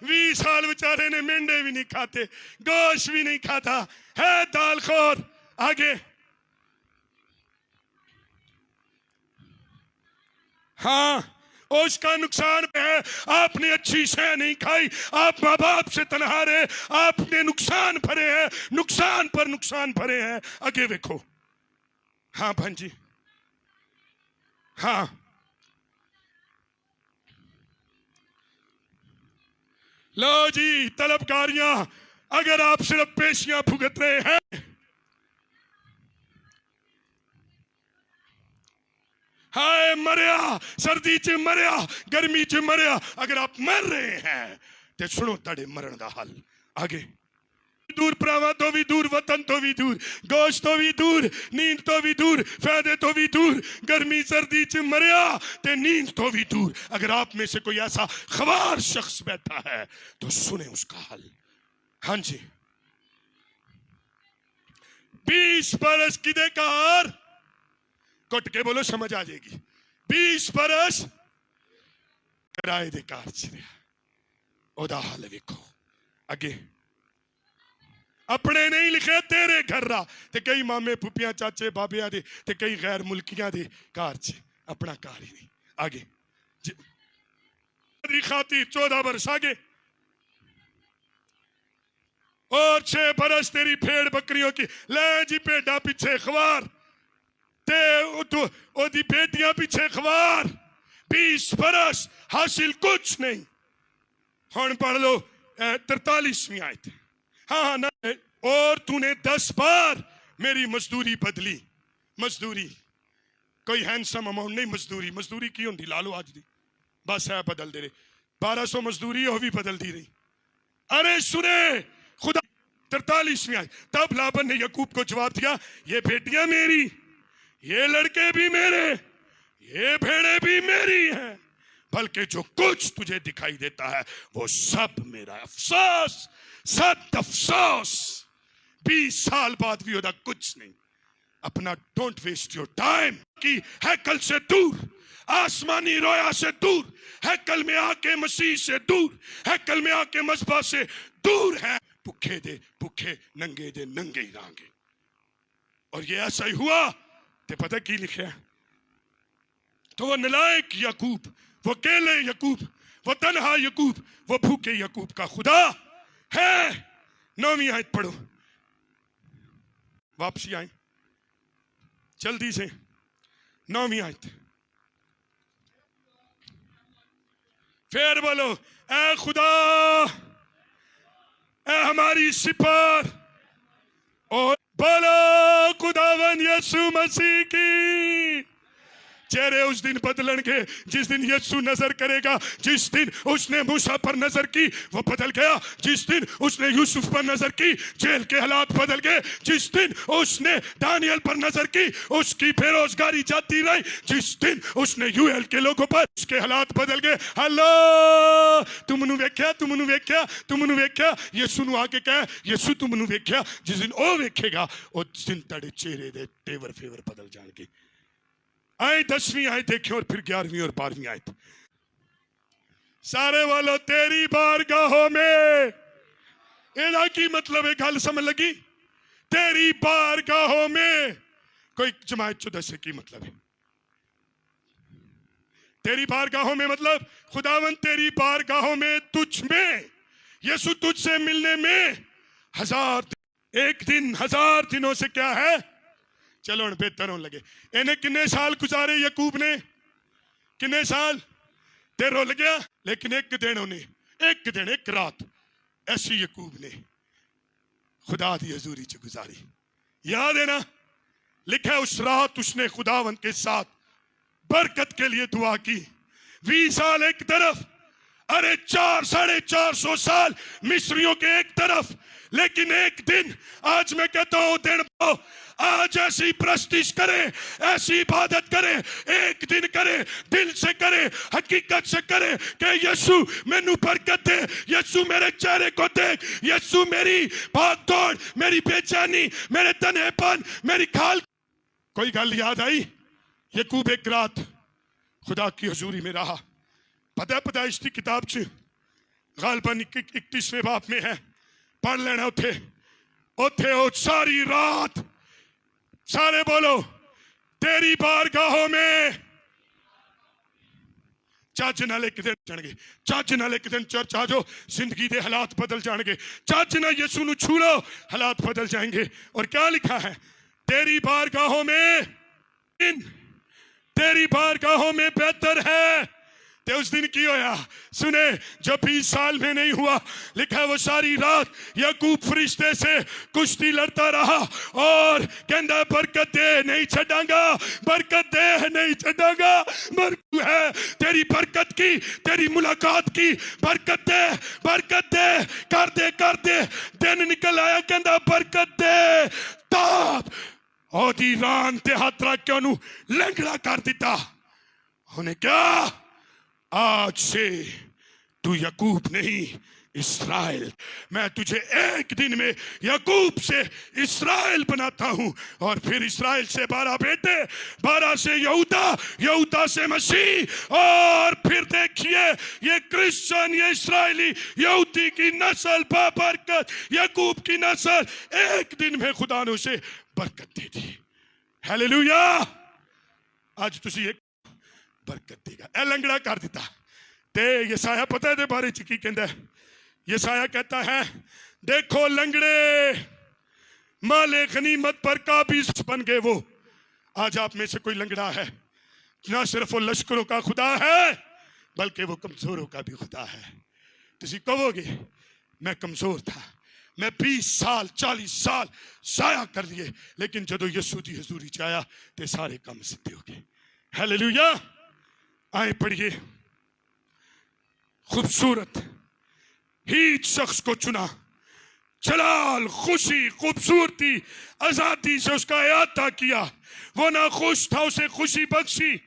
S4: 20 साल बेचारे ने मेंढे भी नहीं खाते, गोश्त भी नहीं खाता, है दाल खोर। आगे हाँ, उसका नुकसान है, आपने अच्छी शय नहीं खाई, आप माँ बाप से तनहा रहे, आपने नुकसान भरे हैं, नुकसान पर नुकसान भरे हैं। आगे देखो। हाँ भांजी, हाँ लो जी तलबकारियां, अगर आप सिर्फ पेशियां भुगत रहे हैं, हाय मरिया, सर्दी च मरिया, गर्मी च मरिया, अगर आप मर रहे हैं तो सुनो तड़े मरण का हल। आगे दूर भरावां तो भी दूर, वतन तो भी दूर, गोश्त तो भी दूर, नींद तो भी दूर, फायदे तो भी दूर, गर्मी सर्दी च मरिया ते नींद तो भी दूर। अगर आप में से कोई ऐसा ख्वार शख्स बैठा है तो सुने उसका हल। हाँ जी, 20 बरस किदे कार, कुट के बोलो समझ आ जाएगी। 20 बरस किराए दे कार च रहा, ओदा हाल वेखो। अगे अपने नहीं लिखे तेरे घर रहा, ते कई मामे फुफियां चाचे बाबिया दे, ते कई गैर मुल्कियां दे कार च, अपना कार ही नहीं। आगे खातिर 14 बरस आगे, और 6 बरस तेरी भेड़ बकरियों की, ले जी भेडा पीछे खवार ते ओदी बेटियां पीछे खवार। 20 बरस हासिल कुछ नहीं। हुण पढ़ लो 43वीं आयत। हाँ ना, और तूने 10 बार मेरी मजदूरी बदली। मजदूरी कोई हैंडसम अमाउंट नहीं, मजदूरी मजदूरी की होंगी, ला लो आज दी, बस है बदल दे रहे। 1200 मजदूरी है, वो भी बदल दी रही। अरे सुने खुदा 43वीं आयत। तब लाबन ने यकूब को जवाब दिया, ये बेटियां मेरी, ये लड़के भी मेरे, ये भेड़े भी मेरी हैं, बल्कि जो कुछ तुझे दिखाई देता है वो सब मेरा। अफसोस, सद अफसोस, 20 साल बाद भी होता कुछ नहीं। अपना डोंट वेस्ट योर टाइम कि हैकल से दूर, आसमानी रोया से दूर, हैकल में आके मसीह से दूर, हैकल में आके मजबा से दूर है। भूखे दे भूखे, नंगे दे नंगे ही रहेंगे। और ये ऐसा ही हुआ। ते पता की लिखे है, तो वो नलायक यकूब, वो अकेले यकूब, वो तन्हा यकूब, वो भूखे यकूब का खुदा है। 9वीं आयत पढ़ो, वापसी आए जल्दी से। 9वीं आयत, फिर बोलो, ऐ खुदा, ऐ हमारी सिपर, और बोलो खुदावन यीशु मसीह की। चेहरे उस दिन बदलेंगे जिस दिन यीशु नजर करेगा। जिस दिन उसने मूसा पर नजर की वो बदल गया, जिस दिन उसने यूसुफ पर नजर की जेल के हालात बदल गए, जिस दिन उसने दानियल पर नजर की उसकी बेरोजगारी जाती रही, जिस दिन उसने यूएल के लोगों पर उसके हालात बदल गए। हेलो, तुमनु वेख्या, तुमनु वेख्या, तुमनु वेख्या। यीशु नु आके कहे, यीशु तुमनु वेख्या। जिस दिन ओ वेखेगा उस दिन तेरे चेहरे दे तेवर फेवर बदल जाएंगे। आए 10वीं आयत देखिए और फिर 11वीं और 12वीं आयत। सारे वालों तेरी बारगाहों में, एदा की मतलब है, गल समझ लगी? तेरी बारगाहों में, कोई जमायत चो दसे की मतलब है तेरी बारगाहों में? मतलब खुदावन तेरी बारगाहों में, तुझ में, यीशु तुझसे मिलने में एक दिन 1000 दिनों से क्या है? चलो हम बेहतर होने लगे। इन्हें किन्ने साल गुजारे याकूब ने? किन्ने साल? 13 हो गया। लेकिन एक दिन उन्हें, एक दिन, एक रात ऐसी याकूब ने खुदा दी हजूरी च गुजारी। याद है ना? लिखा है उस रात उसने खुदावन के साथ बरकत के लिए दुआ की। 20 साल एक तरफ, अरे 400-450 साल मिस्रियों के एक तरफ, लेकिन एक दिन, आज मैं कहता हूं दिन को, आज ऐसी प्रस्तिश करें, ऐसी इबादत करें, एक दिन करें, दिल से करें, हकीकत से करें कि यीशु मैनू बरकत दे, यीशु मेरे चेहरे को देख, यीशु मेरी भाग दौड़, मेरी बेचैनी, मेरे तन्हेपन, मेरी खाल। कोई गल याद आई? याकूब एक रात खुदा की हजूरी में रहा। पता पैदाइश की किताब च गालबन 31वें बाब में है, पढ़ लेना। उथे उथे ओ सारी रात, सारे बोलो तेरी बारगाहों में। चज नाल एक दिन जाणगे, चज नाल एक दिन चर्च आ जाओ, जिंदगी के हालात बदल जाएंगे। चज ना यीशु नू छू लो, हालात बदल जाएंगे। और क्या लिखा है? तेरी बारगाहों में, तेरी बारगाहों में बेहतर है। ते उस दिन की होया सुने, जब 20 साल में नहीं हुआ, लिखा है वो सारी रात याकूब फरिश्ते से कुश्ती लड़ता रहा और कहता बरकत दे नहीं छड़ांगा, बरकत दे नहीं छड़ांगा। बरकत है तेरी बरकत की, तेरी मुलाकात की, बरकत दे, बरकत दे, कर दे, कर दे। दिन निकल आया, कहता बरकत दे। ताब ओदी रान ते हाथ रख के ओनू लंगड़ा कर दिता। उन्हें क्या? आज से तू याकूब नहीं इस्राएल, मैं तुझे एक दिन में याकूब से इस्राएल बनाता हूं। और फिर इस्राएल से 12 बेटे, 12 से यहूदा, यहूदा से मसीह, और फिर देखिए ये क्रिश्चियन, ये इस्राएली, यहूदी की नस्ल बाबरकत, याकूब की नस्ल, एक दिन में खुदा ने उसे बरकत दे दी। हालेलुया। आज तुसी एक बरकत देगा। ए लंगड़ा कर दिता। ते यसाया पता है बारे च की कहता है? यसाया कहता है देखो लंगड़े माले गनीमत पर काबिज बन गए वो। आज आप में से कोई लंगड़ा है, ना सिर्फ वो लश्करों का खुदा है बल्कि वो कमजोरों का भी खुदा है। तुसी कहोगे मैं कमजोर था, मैं 20 साल 40 साल जाया कर लिए, लेकिन जदों यीशु दी हजूरी च आया ते सारे काम सिद्धे हो गए। हालेलुया। आए पढ़िए, खूबसूरत ही शख्स को चुना, जलाल, खुशी, खूबसूरती, आजादी से उसका अहाता किया। वो ना खुश था, उसे खुशी बख्शी।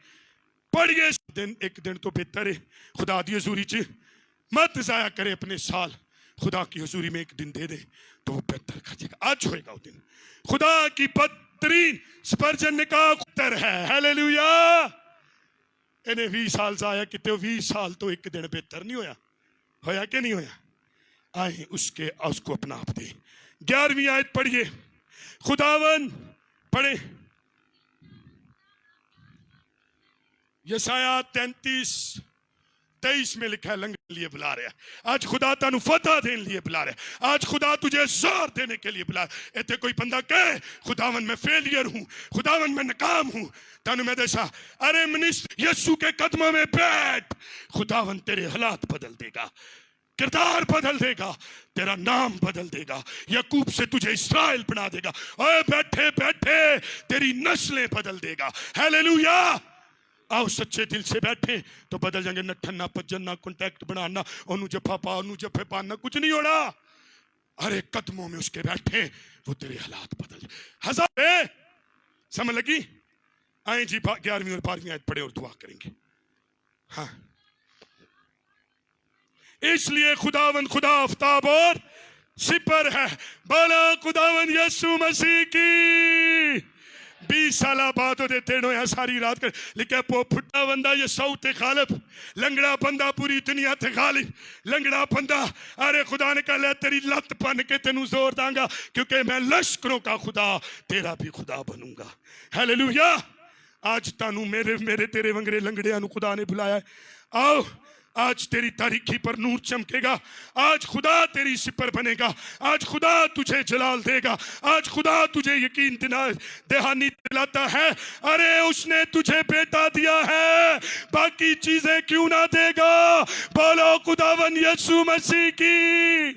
S4: पढ़िए, दिन एक दिन तो बेहतर है खुदा दी हजूरी च मत जाया करे अपने साल, खुदा की हजूरी में एक दिन दे दे तो वो बेहतर खर्चेगा। आज होएगा वो दिन। खुदा की बदतरीन स्पर्जन ने कहा उत्तर है। हालेलुया। इन्हें 20 साल जाया कि 20 साल तो एक दिन बेहतर नहीं होया, होया कि नहीं होया? आए उसके उसको अपना आप दे। 11वीं आयत पढ़िए, खुदावन पढ़े यसाया 33:23 में लिखा है लंगर लिए बुला रहा है। आज खुदा तानू फतह देने लिए बुला रहा है। आज खुदा तुझे जोर देने के लिए बुला रहा है। इतने कोई बंदा कहे खुदावन मैं फेलियर हूं, खुदावन मैं नाकाम हूं, तानू मैं दसा अरे मिनिस्टर यीशु के कदमों में बैठ, खुदावन तेरे हालात बदल देगा, किरदार बदल देगा, तेरा नाम बदल देगा, याकूब से तुझे इस्राएल बना देगा। ओए बैठे बैठे तेरी नस्लें बदल देगा। हालेलुया। आओ सच्चे दिल से बैठे तो बदल जाएंगे। नठन्ना पजन्ना कॉन्टैक्ट बनाना, ओनू जफा पा, ओनू जफे पाना, कुछ नहीं होना। अरे कदमों में उसके बैठे वो तेरे हालात बदल जाए। हजार समझ लगी? आए जी 11वीं और 12वीं आयत पढ़े और दुआ करेंगे। हाँ, इसलिए खुदावन खुदा आफ्ताब और सिपर है। बोला खुदावन यीशु मसीह की। 20 साल बाद ओदे तेन होया सारी रात कर लिखा पो फुट्टा बंदा ये सौ ते गालिब लंगड़ा बंदा पूरी दुनिया ते गालिब लंगड़ा बंदा अरे खुदा ने कहा तेरी लत पन के तेनू जोर दांगा क्योंकि मैं लश्करों का खुदा तेरा भी खुदा बनूंगा। हालेलुया। आज तानू मेरे मेरे तेरे वंगरे लंगड़िया नु खुदा ने बुलाया है। आओ आज तेरी तारीखी पर नूर चमकेगा, आज खुदा तेरी सिपर बनेगा, आज खुदा तुझे जलाल देगा, आज खुदा तुझे यकीन दहानी दिलाता है। अरे उसने तुझे बेटा दिया है, बाकी चीजें क्यों ना देगा। बोलो खुदावन यीशु मसीह की।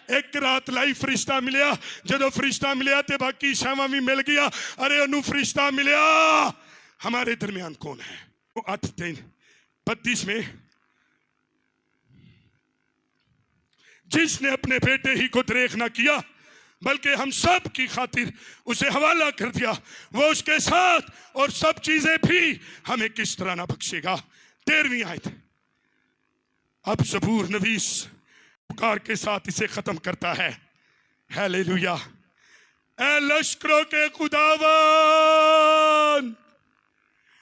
S4: एक रात लाई फरिश्ता मिलिया, जदों फरिश्ता मिलिया ते बाकी शामा भी मिल गया। अरे ओनू फरिश्ता मिलिया हमारे दरमियान कौन है। 8:32 में जिसने अपने बेटे ही को दरेख ना किया बल्कि हम सब की खातिर उसे हवाला कर दिया, वो उसके साथ और सब चीजें भी हमें किस तरह ना बख्शेगा। 13वीं आयत। अब ज़बूर नवीस पुकार के साथ इसे खत्म करता है। हालेलुया। ऐ लश्करों के खुदावन,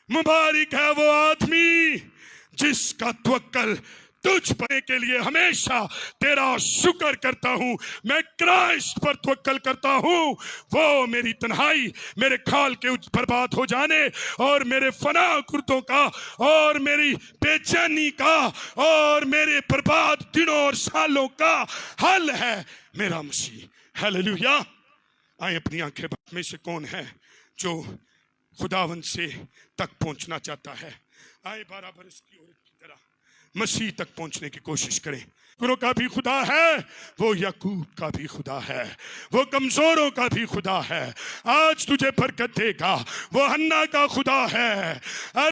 S4: मुबारक है वो आदमी जिसका तवक्कल तुझ पर के लिए हमेशा तेरा शुक्र करता हूं। मैं क्राइस्ट पर तवक्कल करता हूं। वो मेरी तन्हाई, मेरे खाल के बर्बाद हो जाने और मेरे फना कुर्तों का और मेरी बेचैनी का और मेरे बर्बाद दिनों और सालों का हल है मेरा मसीह। हालेलुया। आए अपनी आंखें में से कौन है जो खुदावन से तक पहुंचना चाहता है। आए 12 बरस की औरत की तरह मसीह तक पहुंचने की कोशिश करें। गुरु का भी खुदा है, वो याकूब का भी खुदा है, वो कमजोरों का भी खुदा है। आज तुझे बरकत देगा, वो हन्ना का खुदा है।